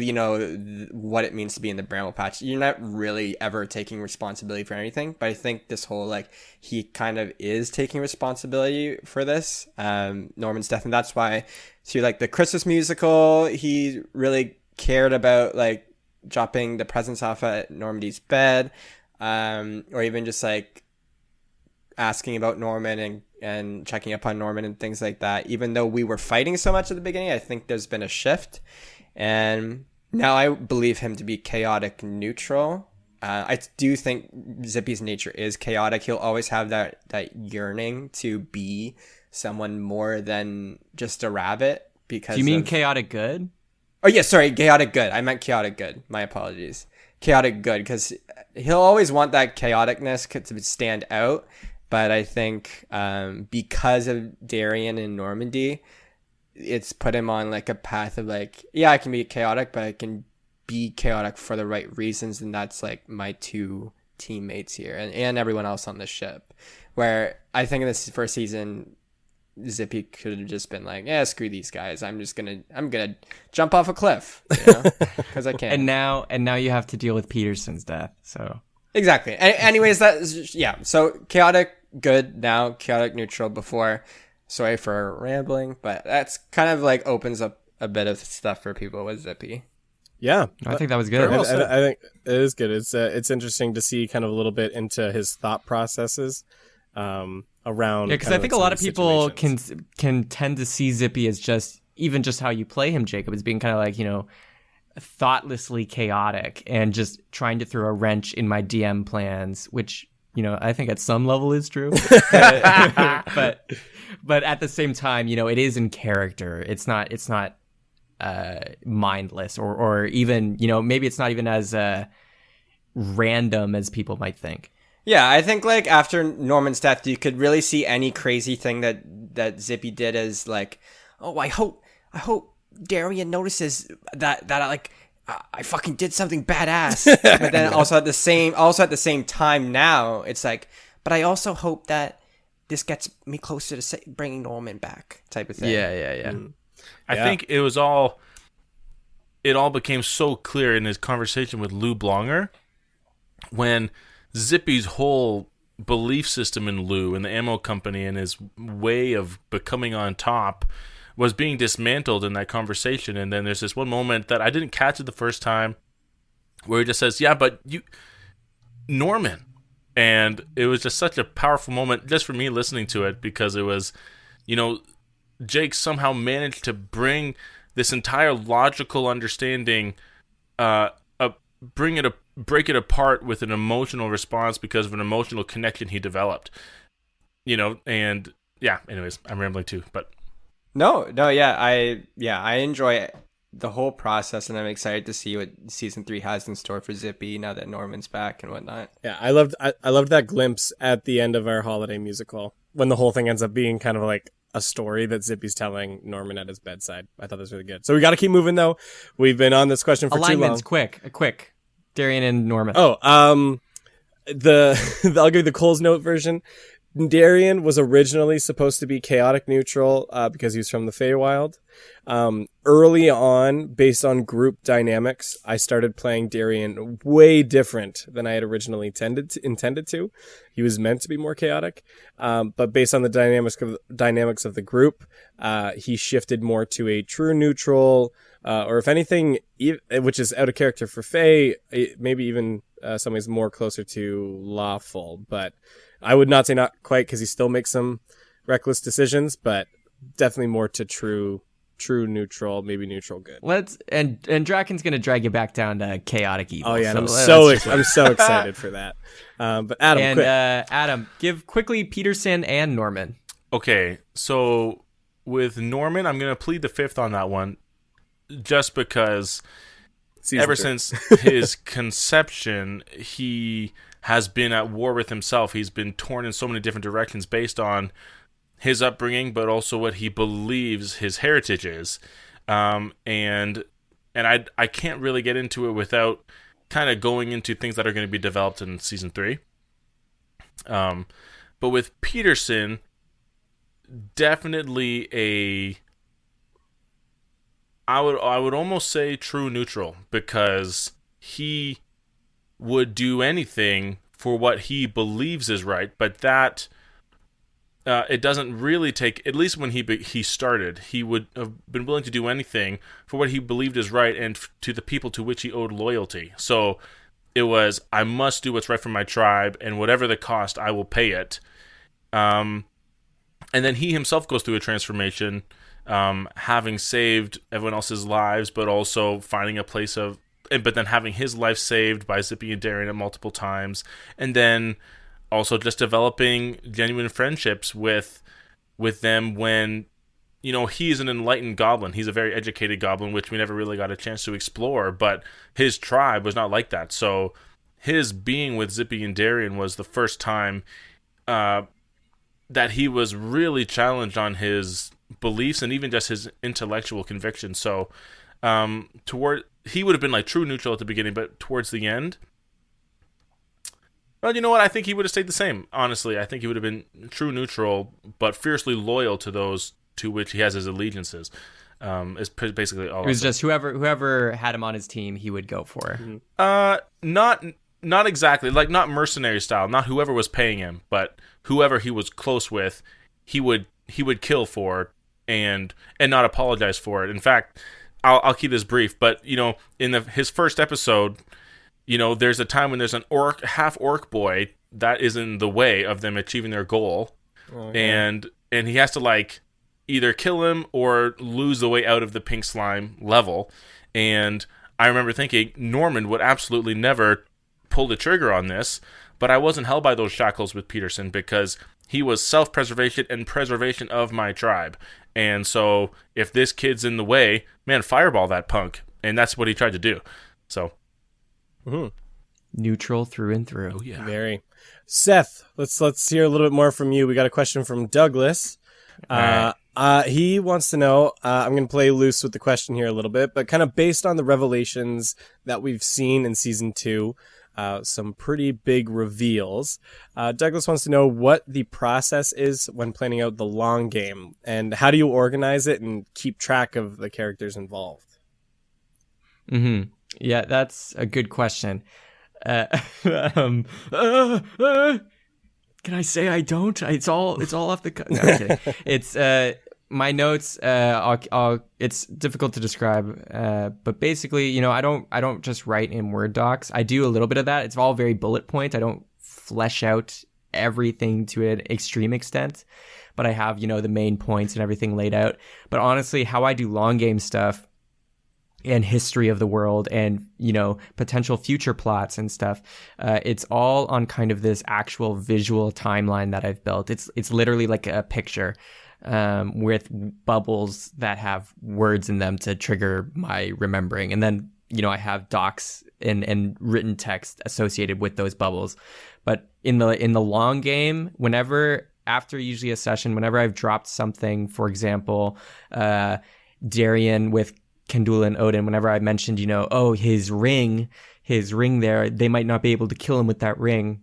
what it means to be in the Bramble Patch, you're not really ever taking responsibility for anything. But I think this whole, like, he kind of is taking responsibility for this, Norman's death. And that's why, through, like, the Christmas musical, he really cared about, like, dropping the presents off at Normandy's bed, or even just, like, asking about Norman and checking up on Norman and things like that. Even though we were fighting so much at the beginning, I think there's been a shift. And now I believe him to be chaotic neutral. I do think Zippy's nature is chaotic. He'll always have that yearning to be someone more than just a rabbit. Because do you mean chaotic good? Oh, yeah, sorry, chaotic good. I meant chaotic good. My apologies. Chaotic good, because he'll always want that chaoticness to stand out. But I think because of Darien and Normandy, it's put him on like a path of like, yeah, I can be chaotic, but I can be chaotic for the right reasons, and that's like my two teammates here and everyone else on the ship. Where I think in this first season, Zippy could have just been like, yeah, screw these guys. I'm gonna jump off a cliff, because I can. And now you have to deal with Peterson's death. So exactly. Anyways, so chaotic good now, chaotic neutral before. Sorry for rambling, but that's kind of like opens up a bit of stuff for people with Zippy. Yeah, I think that was good. I think it is good. It's interesting to see kind of a little bit into his thought processes around. Yeah, because I think a lot of people can tend to see Zippy as just how you play him, Jacob, as being kind of like, thoughtlessly chaotic and just trying to throw a wrench in my DM plans, which I think at some level is true. but at the same time, it is in character. It's not mindless or even, maybe it's not even as random as people might think. Yeah, I think like after Norman's death, you could really see any crazy thing that Zippy did as like, oh, I hope Darian notices that I fucking did something badass. But then also at the same time now, it's like, but I also hope that this gets me closer to bringing Norman back, type of thing. Yeah. I think it all became so clear in his conversation with Lou Blonger when Zippy's whole belief system in Lou and the ammo company and his way of becoming on top was being dismantled in that conversation. And then there's this one moment that I didn't catch it the first time where he just says, yeah, but Norman. And it was just such a powerful moment just for me listening to it, because it was, Jake somehow managed to bring this entire logical understanding, break it apart with an emotional response because of an emotional connection he developed. And yeah, anyways, I'm rambling too, but No, yeah, I enjoy the whole process, and I'm excited to see what season 3 has in store for Zippy now that Norman's back and whatnot. Yeah, I loved that glimpse at the end of our holiday musical when the whole thing ends up being kind of like a story that Zippy's telling Norman at his bedside. I thought that was really good. So we got to keep moving though. We've been on this question for too long. Alignments, quick. Darian and Norman. Oh, I'll give you the Cole's Note version. Darian was originally supposed to be chaotic neutral because he was from the Feywild. Early on, based on group dynamics, I started playing Darian way different than I had originally intended to. He was meant to be more chaotic, but based on the dynamics of the group, he shifted more to a true neutral, or if anything, which is out of character for Fey, maybe even some ways more closer to lawful, but I would not say not quite, because he still makes some reckless decisions, but definitely more to true neutral, maybe neutral good. And Draken's gonna drag you back down to chaotic evil. Oh yeah, so I'm so excited for that. But Adam, Adam, give quickly Peterson and Norman. Okay, so with Norman, I'm gonna plead the fifth on that one, just because since his conception, he has been at war with himself. He's been torn in so many different directions based on his upbringing, but also what he believes his heritage is. And I can't really get into it without kind of going into things that are going to be developed in season 3. But with Peterson, definitely I would almost say true neutral, because he would do anything for what he believes is right, but that it doesn't really take, at least when he started, he would have been willing to do anything for what he believed is right and to the people to which he owed loyalty. So it was, I must do what's right for my tribe, and whatever the cost, I will pay it. And then he himself goes through a transformation, having saved everyone else's lives, but also finding a place of, but then having his life saved by Zippy and Darian at multiple times, and then also just developing genuine friendships with them when, he's an enlightened goblin. He's a very educated goblin, which we never really got a chance to explore, but his tribe was not like that. So his being with Zippy and Darian was the first time that he was really challenged on his beliefs and even just his intellectual convictions. So he would have been like true neutral at the beginning, but towards the end, well, you know what? I think he would have stayed the same. Honestly, I think he would have been true neutral, but fiercely loyal to those to which he has his allegiances. Is basically all. It was just whoever had him on his team, he would go for. Not exactly, like not mercenary style, not whoever was paying him, but whoever he was close with, he would kill for and not apologize for it. In fact, I'll keep this brief, but in his first episode, there's a time when there's an half orc boy that is in the way of them achieving their goal, and he has to like either kill him or lose the way out of the pink slime level. And I remember thinking Norman would absolutely never pull the trigger on this, but I wasn't held by those shackles with Peterson because he was self-preservation and preservation of my tribe. And so if this kid's in the way, man, fireball that punk. And that's what he tried to do. So neutral through and through. Oh yeah. Very. Seth, let's hear a little bit more from you. We got a question from Douglas. He wants to know, I'm going to play loose with the question here a little bit, but kind of based on the revelations that we've seen in season 2, some pretty big reveals. Douglas wants to know what the process is when planning out the long game, and how do you organize it and keep track of the characters involved? Yeah, that's a good question. Can I say I don't? It's all off the cut. No, I'm kidding. It's my notes. It's difficult to describe, but basically, I don't just write in Word docs. I do a little bit of that. It's all very bullet point. I don't flesh out everything to an extreme extent, but I have the main points and everything laid out. But honestly, how I do long game stuff and history of the world and potential future plots and stuff, it's all on kind of this actual visual timeline that I've built. It's literally like a picture with bubbles that have words in them to trigger my remembering, and then I have docs and written text associated with those bubbles. But in the long game, after usually a session, whenever I've dropped something, for example, Darian with Kendula and Odin, whenever I mentioned, his ring there, they might not be able to kill him with that ring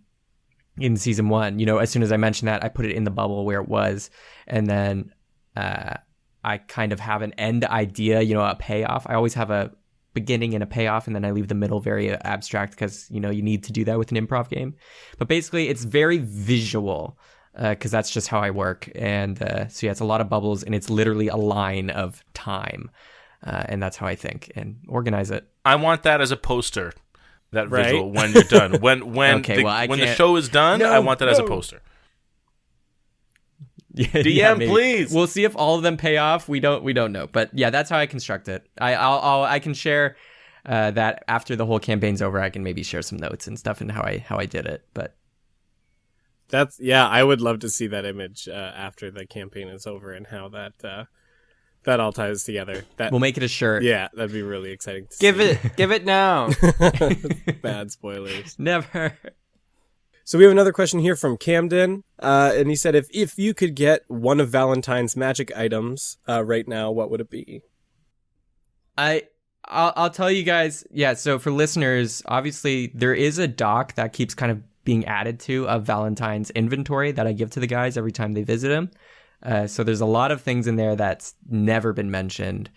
in season 1. As soon as I mentioned that, I put it in the bubble where it was. And then I kind of have an end idea, a payoff. I always have a beginning and a payoff, and then I leave the middle very abstract because, you need to do that with an improv game. But basically, it's very visual because that's just how I work. And so, yeah, it's a lot of bubbles, and it's literally a line of time. And that's how I think and organize it. I want that as a poster, that visual when you're done. When the show is done, I want that as a poster. DM, please. We'll see if all of them pay off. We don't know, but yeah, that's how I construct it. I can share that after the whole campaign's over. I can maybe share some notes and stuff and how I did it. But I would love to see that image after the campaign is over and how that all ties together. We'll make it a shirt. Yeah, that'd be really exciting to see. Give it now. Bad spoilers. Never. So we have another question here from Camden, and he said, if you could get one of Valentine's magic items right now, what would it be? I'll tell you guys. Yeah, so for listeners, obviously there is a doc that keeps kind of being added to of Valentine's inventory that I give to the guys every time they visit him. So there's a lot of things in there that's never been mentioned.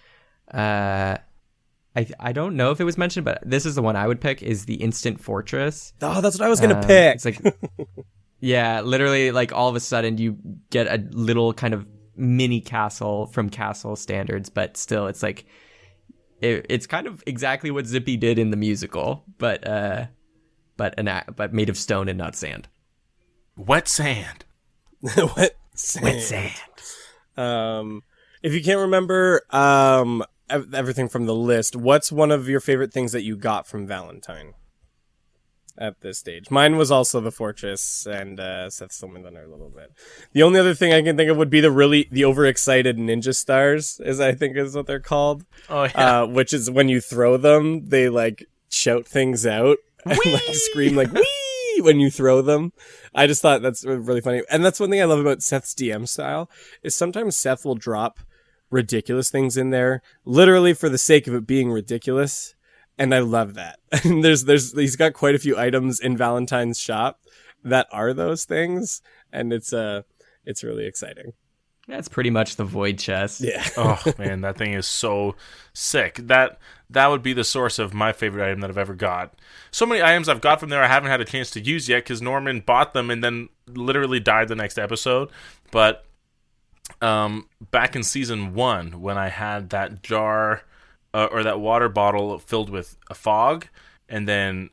I don't know if it was mentioned, but this is the one I would pick, is the Instant Fortress. Oh, that's what I was going to pick. It's like, yeah, literally like all of a sudden you get a little kind of mini castle from castle standards, but still it's like, it's kind of exactly what Zippy did in the musical, but made of stone and not sand. Wet sand. Wet sand. If you can't remember everything from the list, what's one of your favorite things that you got from Valentine at this stage? Mine was also the fortress, and Seth Stillman Thunder a little bit. The only other thing I can think of would be the overexcited ninja stars, I think is what they're called. Oh yeah. Which is when you throw them, they like shout things out and like scream like "wee!" when you throw them. I just thought that's really funny. And that's one thing I love about Seth's DM style is sometimes Seth will drop ridiculous things in there literally for the sake of it being ridiculous. And I love that. And he's got quite a few items in Valentine's shop that are those things. And it's really exciting. That's pretty much the void chest. Yeah. Oh man, that thing is so sick. That would be the source of my favorite item that I've ever got. So many items I've got from there I haven't had a chance to use yet because Norman bought them and then literally died the next episode. But back in season 1, when I had that jar or that water bottle filled with a fog, and then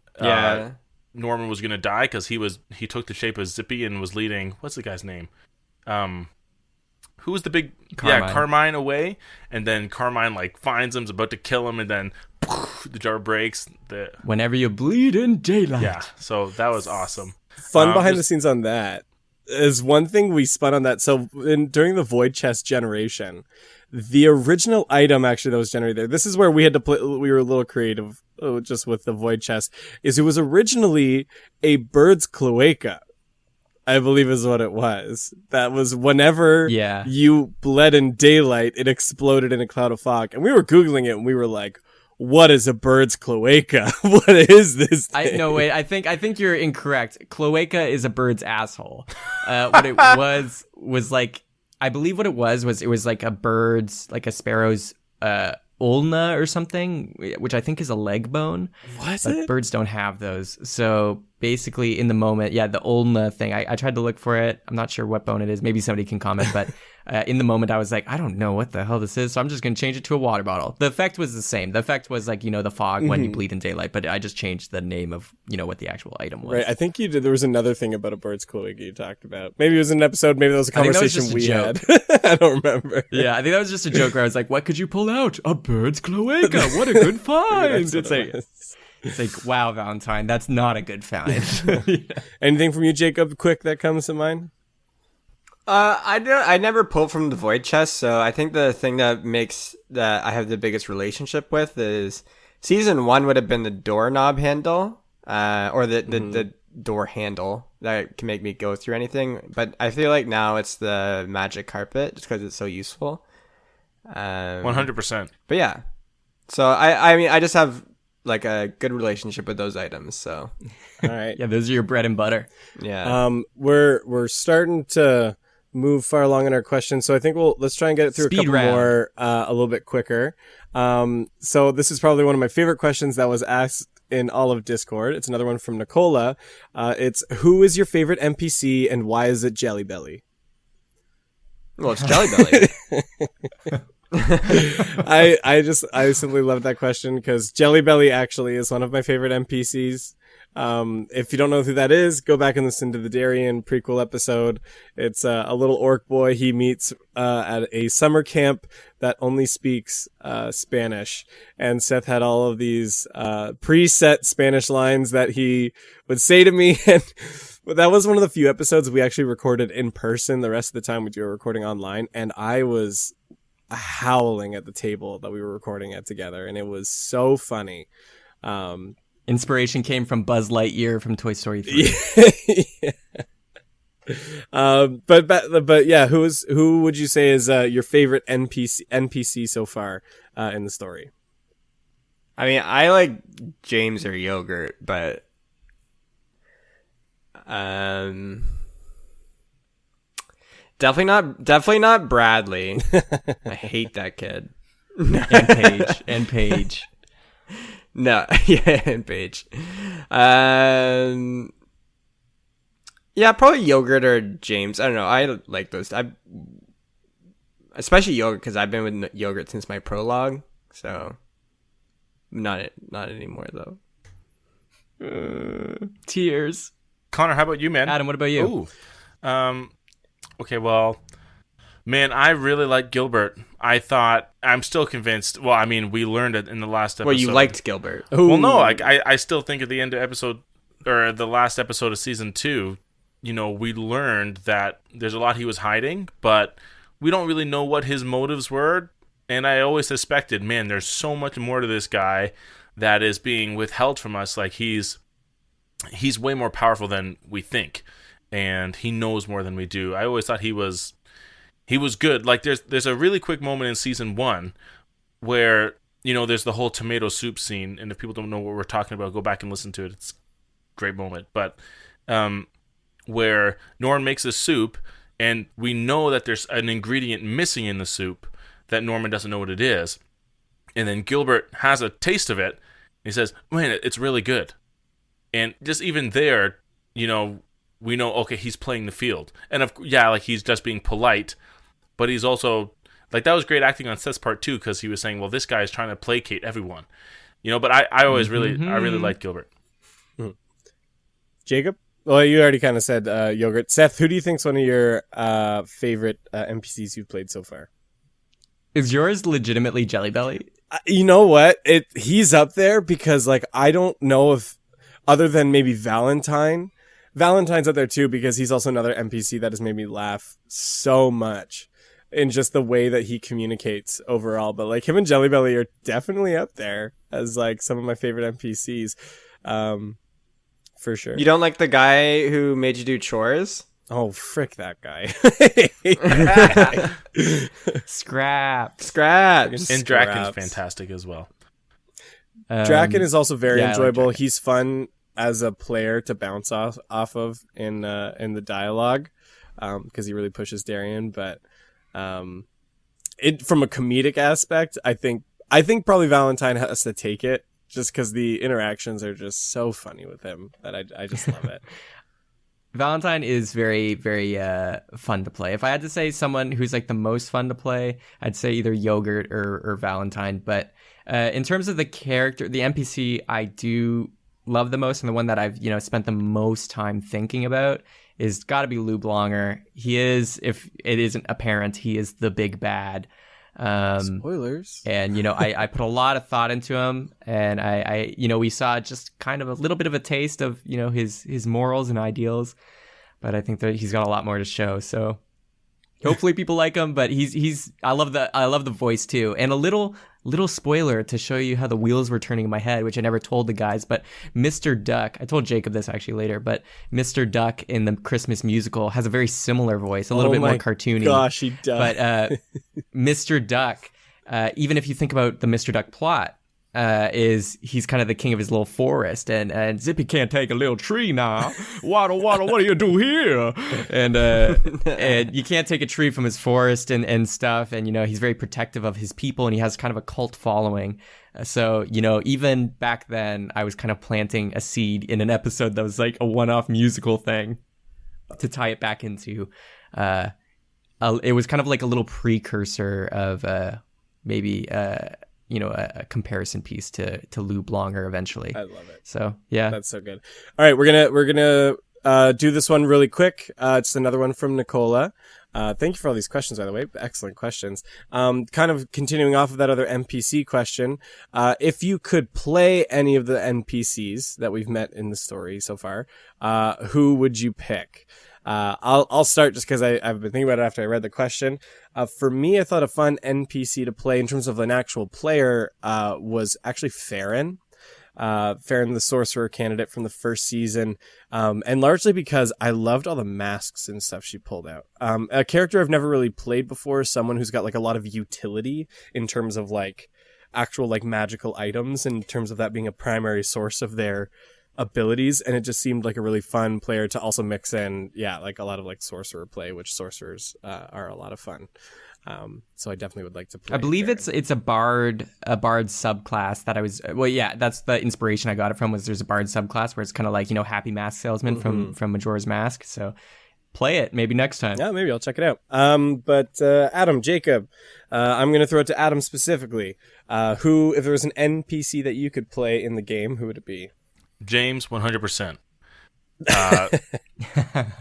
Norman was gonna die because he took the shape of Zippy and was leading. What's the guy's name? Who was the big Carmine away, and then Carmine like finds him, is about to kill him, and then the jar breaks. Whenever you bleed in daylight. Yeah, so that was awesome. Fun behind the scenes on that is one thing we spun on that. So during the void chest generation, the original item actually that was generated there. This is where we had to play. We were a little creative just with the void chest. Is it was originally a bird's cloaca. I believe is what it was. That was whenever you bled in daylight, it exploded in a cloud of fog. And we were Googling it and we were like, what is a bird's cloaca? What is this thing? Wait, I think you're incorrect. Cloaca is a bird's asshole. What it was like, I believe what it was like a bird's, like a sparrow's, ulna or something, which I think is a leg bone. Was it? Birds don't have those. So basically in the moment, the ulna thing, I tried to look for it. I'm not sure what bone it is. Maybe somebody can comment, but in the moment I was like, I don't know what the hell this is. So I'm just going to change it to a water bottle. The effect was the same. The effect was like, the fog when you bleed in daylight, but I just changed the name of, what the actual item was. Right. I think you did. There was another thing about a bird's cloaca you talked about. Maybe it was an episode. Maybe that was a conversation we had. I don't remember. Yeah. I think that was just a joke where I was like, what could you pull out? A bird's cloaca. What a good find. It's like, wow, Valentine, that's not a good find. Anything from you, Jacob, quick that comes to mind? I never pulled from the void chest, so I think the thing that makes that I have the biggest relationship with is season 1 would have been the doorknob handle, or the door handle that can make me go through anything. But I feel like now it's the magic carpet just because it's so useful. 100%. But yeah, so I mean I just have like a good relationship with those items. So all right, yeah, those are your bread and butter. Yeah. We're starting to move far along in our questions, so I think let's try and get it through Speed a couple round. more a little bit quicker. So this is probably one of my favorite questions that was asked in all of Discord. It's another one from Nicola. It's who is your favorite NPC and why is it Jelly Belly? Well, it's Jelly Belly. I simply love that question because Jelly Belly actually is one of my favorite NPCs. If you don't know who that is, go back and listen to the Darien prequel episode. It's a little orc boy he meets at a summer camp that only speaks Spanish. And Seth had all of these preset Spanish lines that he would say to me. And that was one of the few episodes we actually recorded in person. The rest of the time we were recording online. And I was howling at the table that we were recording at together. And it was so funny. Inspiration came from Buzz Lightyear from Toy Story 3. Yeah. But yeah, who would you say is your favorite NPC so far in the story? I mean, I like James or Yogurt, but definitely not Bradley. I hate that kid. and Paige. No, yeah, and Paige. Yeah, probably Yogurt or James. I don't know. I like those. Especially Yogurt because I've been with Yogurt since my prologue. So, not anymore though. Tears. Connor, how about you, man? Adam, what about you? Ooh. Okay, well, man, I really like Gilbert. I'm still convinced. Well, I mean, we learned it in the last episode. Well, you liked Gilbert. Well, no, I still think at the end of episode, or the last episode of season 2, we learned that there's a lot he was hiding, but we don't really know what his motives were. And I always suspected, man, there's so much more to this guy that is being withheld from us. Like he's he's way more powerful than we think, and he knows more than we do. I always thought he was good. Like there's a really quick moment in season 1 where, you know, there's the whole tomato soup scene, and if people don't know what we're talking about, go back and listen to it. It's a great moment. But where Norm makes a soup, and we know that there's an ingredient missing in the soup that Norman doesn't know what it is. And then Gilbert has a taste of it, and he says, man, it's really good. And just even there, you know, we know, okay, he's playing the field. And like he's just being polite, but he's also, like, that was great acting on Seth's part too, because he was saying, well, this guy is trying to placate everyone. You know, but I always really liked Gilbert. Jacob? Well, you already kind of said Yogurt. Seth, who do you think's one of your favorite NPCs you've played so far? Is yours legitimately Jelly Belly? You know what? He's up there because, like, I don't know if, other than maybe Valentine's up there too, because he's also another NPC that has made me laugh so much in just the way that he communicates overall. But like him and Jelly Belly are definitely up there as like some of my favorite NPCs, for sure. You don't like the guy who made you do chores? Oh, frick that guy. Scraps. And Draken's fantastic as well. Draken is also very enjoyable. Like He's fun as a player to bounce off of in the dialogue, because he really pushes Darian. But from a comedic aspect, I think probably Valentine has to take it, just because the interactions are just so funny with him that I just love it. Valentine is very, very fun to play. If I had to say someone who's like the most fun to play, I'd say either Yogurt or Valentine. But in terms of the character, the NPC I do love the most, and the one that I've spent the most time thinking about, is got to be Lou Blonger. He is, if it isn't apparent, he is the big bad. Spoilers. And I put a lot of thought into him, and I we saw just kind of a little bit of a taste of his morals and ideals, but I think that he's got a lot more to show. So hopefully people like him. But I love the voice too, and a little spoiler to show you how the wheels were turning in my head, which I never told the guys. But Mr. Duck, I told Jacob this actually later, but Mr. Duck in the Christmas musical has a very similar voice, a little bit more cartoony. Gosh, he does. But Mr. Duck, even if you think about the Mr. Duck plot, he's kind of the king of his little forest, and Zippy can't take a little tree now. Waddle, waddle, what do you do here? And you can't take a tree from his forest and stuff. And he's very protective of his people, and he has kind of a cult following. So even back then, I was kind of planting a seed in an episode that was like a one-off musical thing to tie it back into. It was kind of like a little precursor of maybe. A comparison piece to Lou Blonger eventually. I love it. So yeah, that's so good. All right, we're gonna do this one really quick. It's another one from Nicola. Thank you for all these questions, by the way. Excellent questions. Kind of continuing off of that other NPC question. If you could play any of the NPCs that we've met in the story so far, who would you pick? I'll start just because I've been thinking about it after I read the question. For me, I thought a fun NPC to play in terms of an actual player was actually Farron. Farron, the sorcerer candidate from the first season, and largely because I loved all the masks and stuff she pulled out. A character I've never really played before, someone who's got like a lot of utility in terms of like actual like magical items, in terms of that being a primary source of their abilities, and it just seemed like a really fun player to also mix in like a lot of like sorcerer play, which sorcerers are a lot of fun. So I definitely would like to play. I believe Farron. it's a bard subclass that I was that's the inspiration I got it from. Was there's a bard subclass where it's kind of like Happy Mask Salesman from Majora's Mask. So play it maybe next time. Yeah, maybe I'll check it out. But Adam, Jacob, I'm gonna throw it to Adam specifically. Who, if there was an NPC that you could play in the game, who would it be? James, 100%.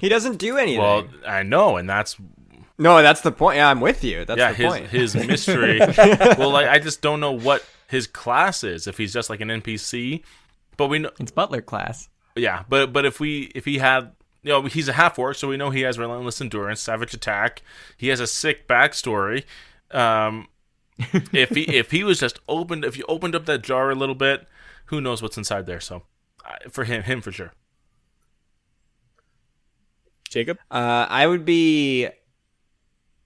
He doesn't do anything. Well, I know, and that's the point. Yeah, I'm with you. That's the point. His mystery. Well, I just don't know what his class is. If he's just like an NPC, but we know it's Butler class. Yeah, but if he had, he's a half orc, so we know he has relentless endurance, savage attack. He has a sick backstory. If he was just opened up that jar a little bit, who knows what's inside there? So for him for sure. Jacob? I would be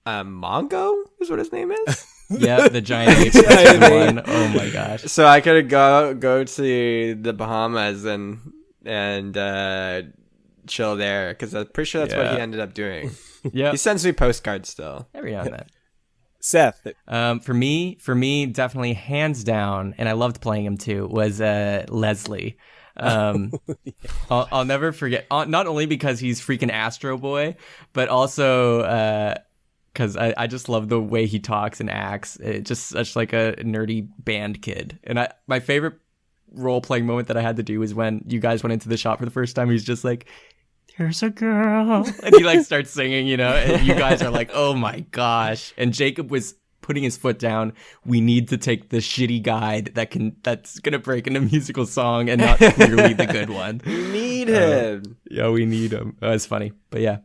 Mongo is what his name is. Yeah, the giant ape one. Oh my gosh. So I could go to the Bahamas and chill there because I'm pretty sure that's what he ended up doing. Yeah, he sends me postcards still every now and then. Seth. For me, definitely hands down, and I loved playing him too. Was Leslie. I'll never forget. Not only because he's freaking Astro Boy, but also because I just love the way he talks and acts. Just such like a nerdy band kid. And my favorite role playing moment that I had to do was when you guys went into the shop for the first time. He's just like, "There's a girl," and he like starts singing, and you guys are like, "Oh my gosh!" And Jacob was putting his foot down. We need to take the shitty guide that's gonna break into a musical song and not clearly the good one. We need him. Yeah, we need him. It's funny, but yeah.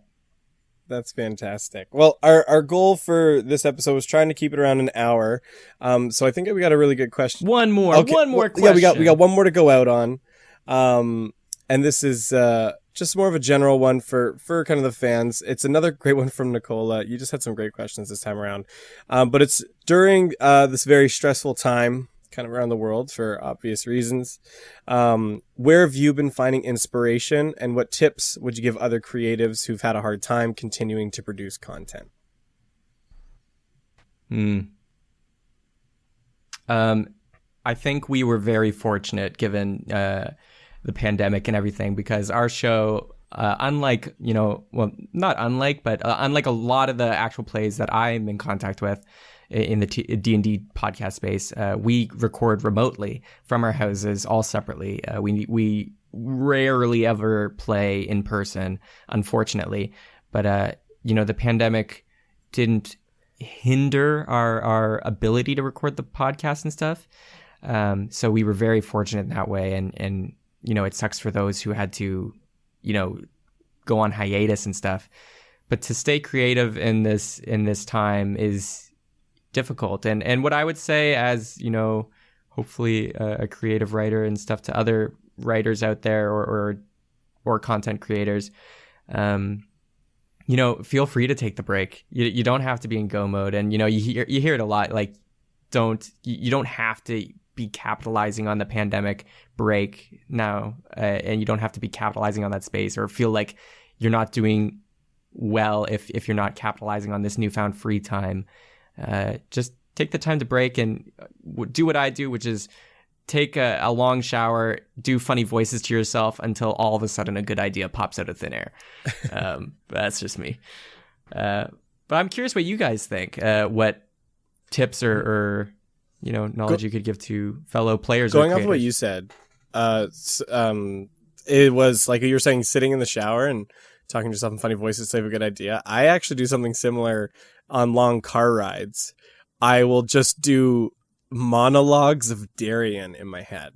That's fantastic. Well, our goal for this episode was trying to keep it around an hour. So I think we got a really good question. One more question. Yeah, we got one more to go out on. And this is just more of a general one for kind of the fans. It's another great one from Nicola. You just had some great questions this time around. But it's during this very stressful time kind of around the world for obvious reasons. Where have you been finding inspiration, and what tips would you give other creatives who've had a hard time continuing to produce content? I think we were very fortunate given the pandemic and everything, because our show, unlike a lot of the actual plays that I'm in contact with in the D&D podcast space, we record remotely from our houses, all separately. We rarely ever play in person, unfortunately. But the pandemic didn't hinder our ability to record the podcast and stuff. So we were very fortunate in that way, and it sucks for those who had to, go on hiatus and stuff. But to stay creative in this time is difficult. And what I would say as, hopefully a creative writer and stuff to other writers out there or content creators, feel free to take the break. You don't have to be in go mode. And, you hear it a lot, like, you don't have to be capitalizing on the pandemic break now, and you don't have to be capitalizing on that space or feel like you're not doing well if you're not capitalizing on this newfound free time. Just take the time to break and do what I do, which is take a long shower, do funny voices to yourself until all of a sudden a good idea pops out of thin air. That's just me. But I'm curious what you guys think. What tips or knowledge you could give to fellow players. Going off of what you said, it was like you were saying, sitting in the shower and talking to yourself in funny voices to have a good idea. I actually do something similar on long car rides. I will just do monologues of Darian in my head.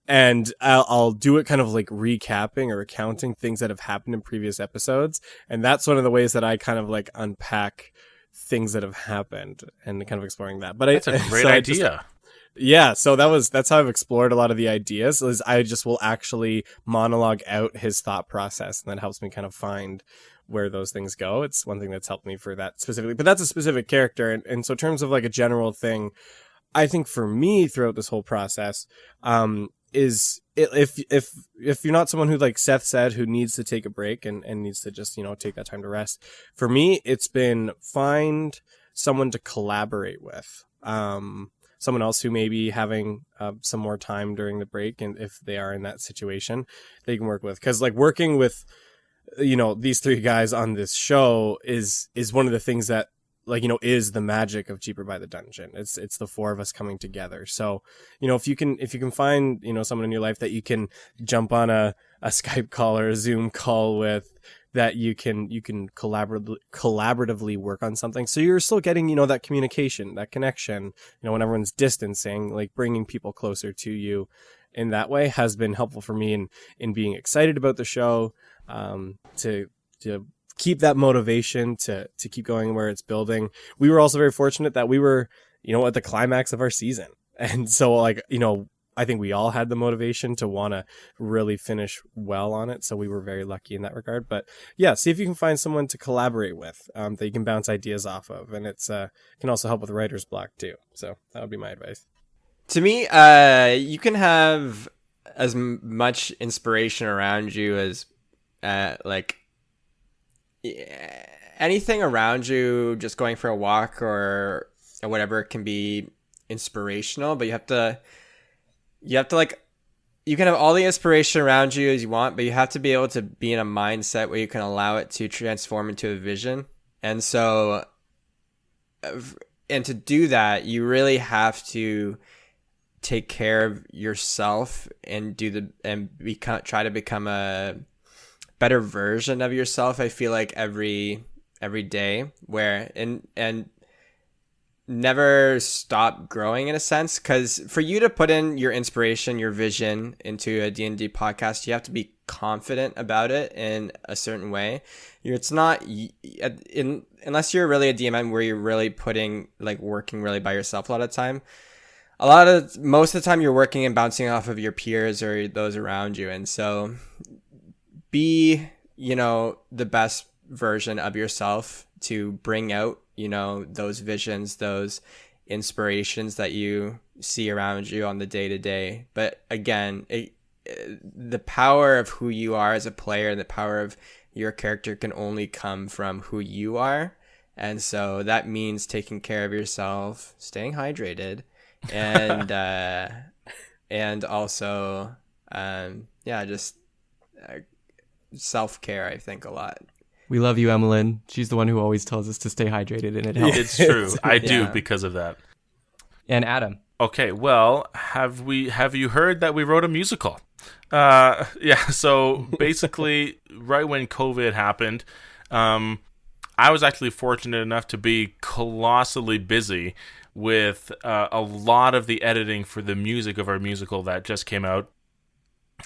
And I'll do it kind of like recapping or recounting things that have happened in previous episodes. And that's one of the ways that I kind of like unpack things that have happened and kind of exploring that. But that's a great idea. So that's how I've explored a lot of the ideas, is I just will actually monologue out his thought process, and that helps me kind of find where those things go. It's one thing that's helped me for that specifically, but that's a specific character. And so in terms of like a general thing, I think for me throughout this whole process, is if you're not someone who, like Seth said, who needs to take a break and needs to just, take that time to rest. For me, it's been find someone to collaborate with, someone else who may be having some more time during the break. And if they are in that situation, they can work with, because like working with, these three guys on this show is one of the things that, like, is the magic of Cheaper by the Dungeon. It's the four of us coming together. So, if you can find, someone in your life that you can jump on a Skype call or a Zoom call with, that you can collaboratively work on something. So you're still getting, that communication, that connection, when everyone's distancing, like bringing people closer to you in that way has been helpful for me in being excited about the show, to keep that motivation to keep going where it's building. We were also very fortunate that we were, at the climax of our season. And so like, I think we all had the motivation to want to really finish well on it. So we were very lucky in that regard. But yeah, see if you can find someone to collaborate with that you can bounce ideas off of. And it's can also help with writer's block too. So that would be my advice. To me, you can have as much inspiration around you as like anything around you, just going for a walk or whatever can be inspirational, but you have to like, you can have all the inspiration around you as you want, but you have to be able to be in a mindset where you can allow it to transform into a vision. And so, and to do that, you really have to take care of yourself and try to become a better version of yourself. I feel like every day, where and never stop growing in a sense, because for you to put in your inspiration, your vision into a D&D podcast, you have to be confident about it in a certain way. It's not unless you're really a DMM where you're really working really by yourself a lot of the time. Most of the time you're working and bouncing off of your peers or those around you. And so be, the best version of yourself to bring out, those visions, those inspirations that you see around you on the day to day. But again, the power of who you are as a player and the power of your character can only come from who you are. And so that means taking care of yourself, staying hydrated, and and also just self-care, I think, a lot. We love you, Emmeline. She's the one who always tells us to stay hydrated, and it helps. It's true. I do because of that. And Adam. Okay, well, have you heard that we wrote a musical? So basically, right when COVID happened, I was actually fortunate enough to be colossally busy with a lot of the editing for the music of our musical that just came out.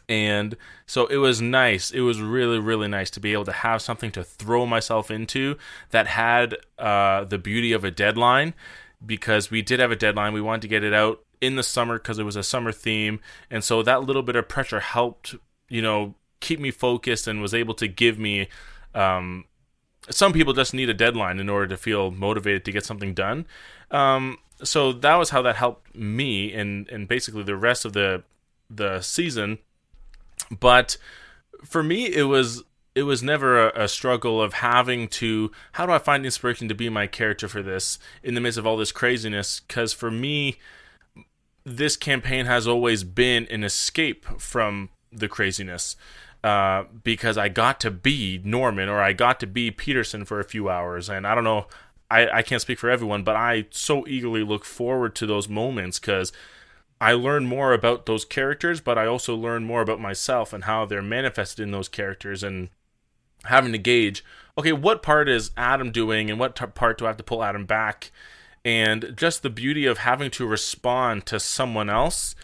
And so it was nice. It was really, really nice to be able to have something to throw myself into that had the beauty of a deadline, because we did have a deadline. We wanted to get it out in the summer because it was a summer theme. And so that little bit of pressure helped, keep me focused and was able to give me, some people just need a deadline in order to feel motivated to get something done. So that was how that helped me and basically the rest of the season. But for me, it was never a struggle of having to, how do I find inspiration to be my character for this in the midst of all this craziness? Because for me, this campaign has always been an escape from the craziness, because I got to be Norman or I got to be Peterson for a few hours. And I don't know, I can't speak for everyone, but I so eagerly look forward to those moments because I learn more about those characters, but I also learn more about myself and how they're manifested in those characters, and having to gauge, okay, what part is Adam doing and what part do I have to pull Adam back? And just the beauty of having to respond to someone else.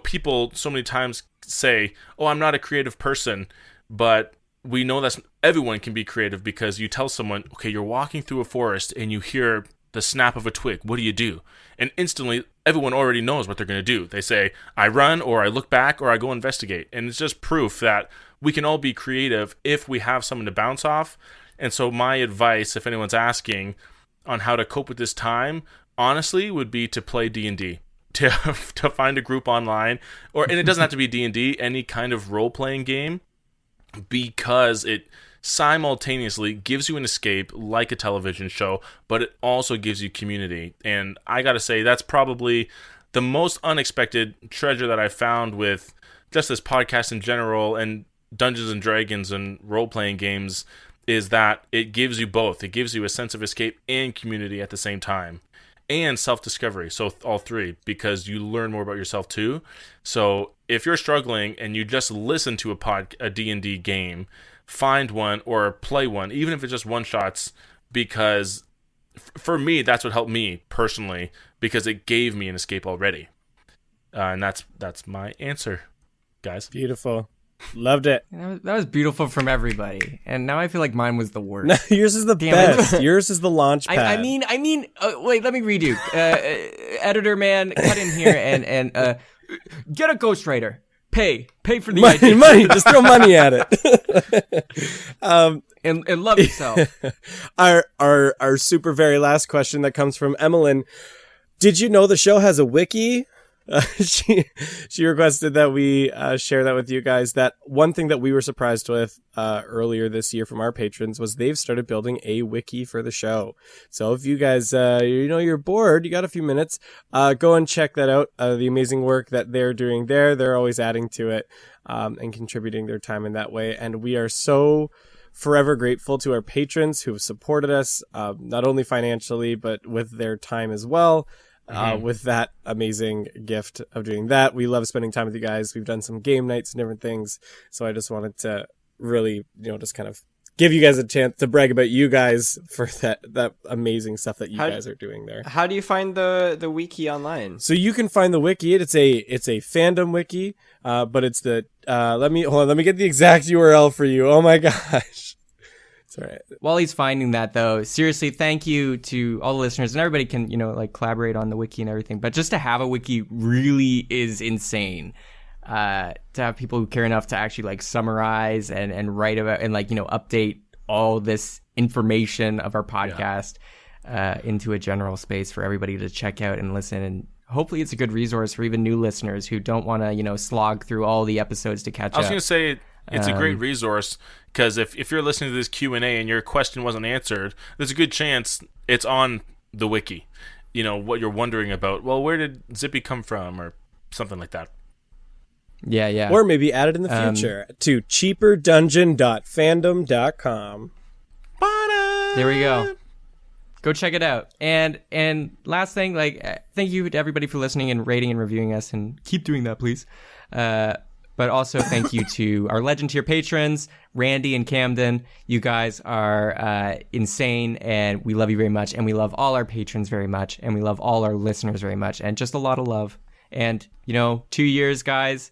People so many times say, oh, I'm not a creative person, but we know that everyone can be creative because you tell someone, okay, you're walking through a forest and you hear the snap of a twig. What do? And instantly, everyone already knows what they're going to do. They say, I run, or I look back, or I go investigate. And it's just proof that we can all be creative if we have someone to bounce off. And so my advice, if anyone's asking on how to cope with this time, honestly, would be to play D&D. To find a group online, and it doesn't have to be D&D, any kind of role-playing game, because it simultaneously gives you an escape like a television show, but it also gives you community. And I gotta say, that's probably the most unexpected treasure that I found with just this podcast in general and Dungeons and Dragons and role-playing games, is that it gives you both. It gives you a sense of escape and community at the same time, and self-discovery. So all three, because you learn more about yourself too. So if you're struggling and you just listen to a D&D game, find one or play one, even if it's just one-shots, because for me, that's what helped me personally, because it gave me an escape already. And that's my answer, guys. Beautiful. Loved it. That was beautiful from everybody, and now I feel like mine was the worst. Yours is the best. Yours is the launch pad. I mean, wait, let me redo. Editor man, cut in here and get a ghostwriter. Pay for the idea. Money. Just throw money at it. And love yourself. Our super very last question that comes from Emmeline. Did you know the show has a wiki? She requested that we share that with you guys. That one thing that we were surprised with earlier this year from our patrons was they've started building a wiki for the show. So if you guys, you're bored, you got a few minutes, go and check that out. The amazing work that they're doing there. They're always adding to it and contributing their time in that way. And we are so forever grateful to our patrons who have supported us, not only financially, but with their time as well. With that amazing gift of doing that. We love spending time with you guys. We've done some game nights and different things. So I just wanted to really, just kind of give you guys a chance to brag about you guys for that amazing stuff that you guys are doing there. How do you find the wiki online? So you can find the wiki. It's a fandom wiki, but it's the let me get the exact URL for you. Oh my gosh. All right. While he's finding that, though, seriously, thank you to all the listeners, and everybody can, collaborate on the wiki and everything. But just to have a wiki really is insane. To have people who care enough to actually summarize and write about and update all this information of our podcast into a general space for everybody to check out and listen. And hopefully, it's a good resource for even new listeners who don't want to slog through all the episodes to catch up. I was going to say it's a great resource. Because if you're listening to this Q&A and your question wasn't answered, there's a good chance it's on the wiki. What you're wondering about. Well, where did Zippy come from or something like that. Yeah. Or maybe add it in the future to cheaperdungeon.fandom.com. There we go. Go check it out. And last thing, thank you to everybody for listening and rating and reviewing us, and keep doing that, please. But also thank you to our Legend Tier patrons, Randy and Camden. You guys are insane, and we love you very much. And we love all our patrons very much. And we love all our listeners very much. And just a lot of love. And, 2 years, guys,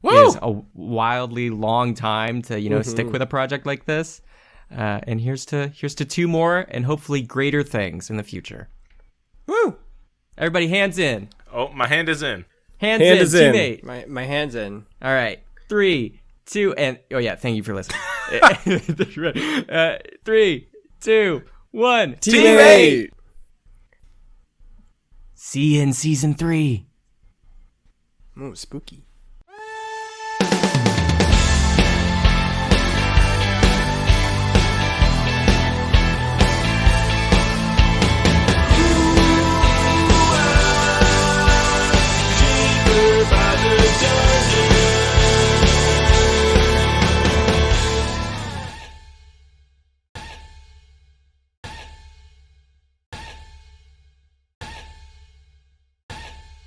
is a wildly long time to, stick with a project like this. And here's to 2 more and hopefully greater things in the future. Woo! Everybody, hands in. Oh, my hand is in. Hand is in. Teammate. My hand's in. All right. 3, 2, and thank you for listening. 3, 2, 1. Teammate. See you in season 3. Ooh, spooky.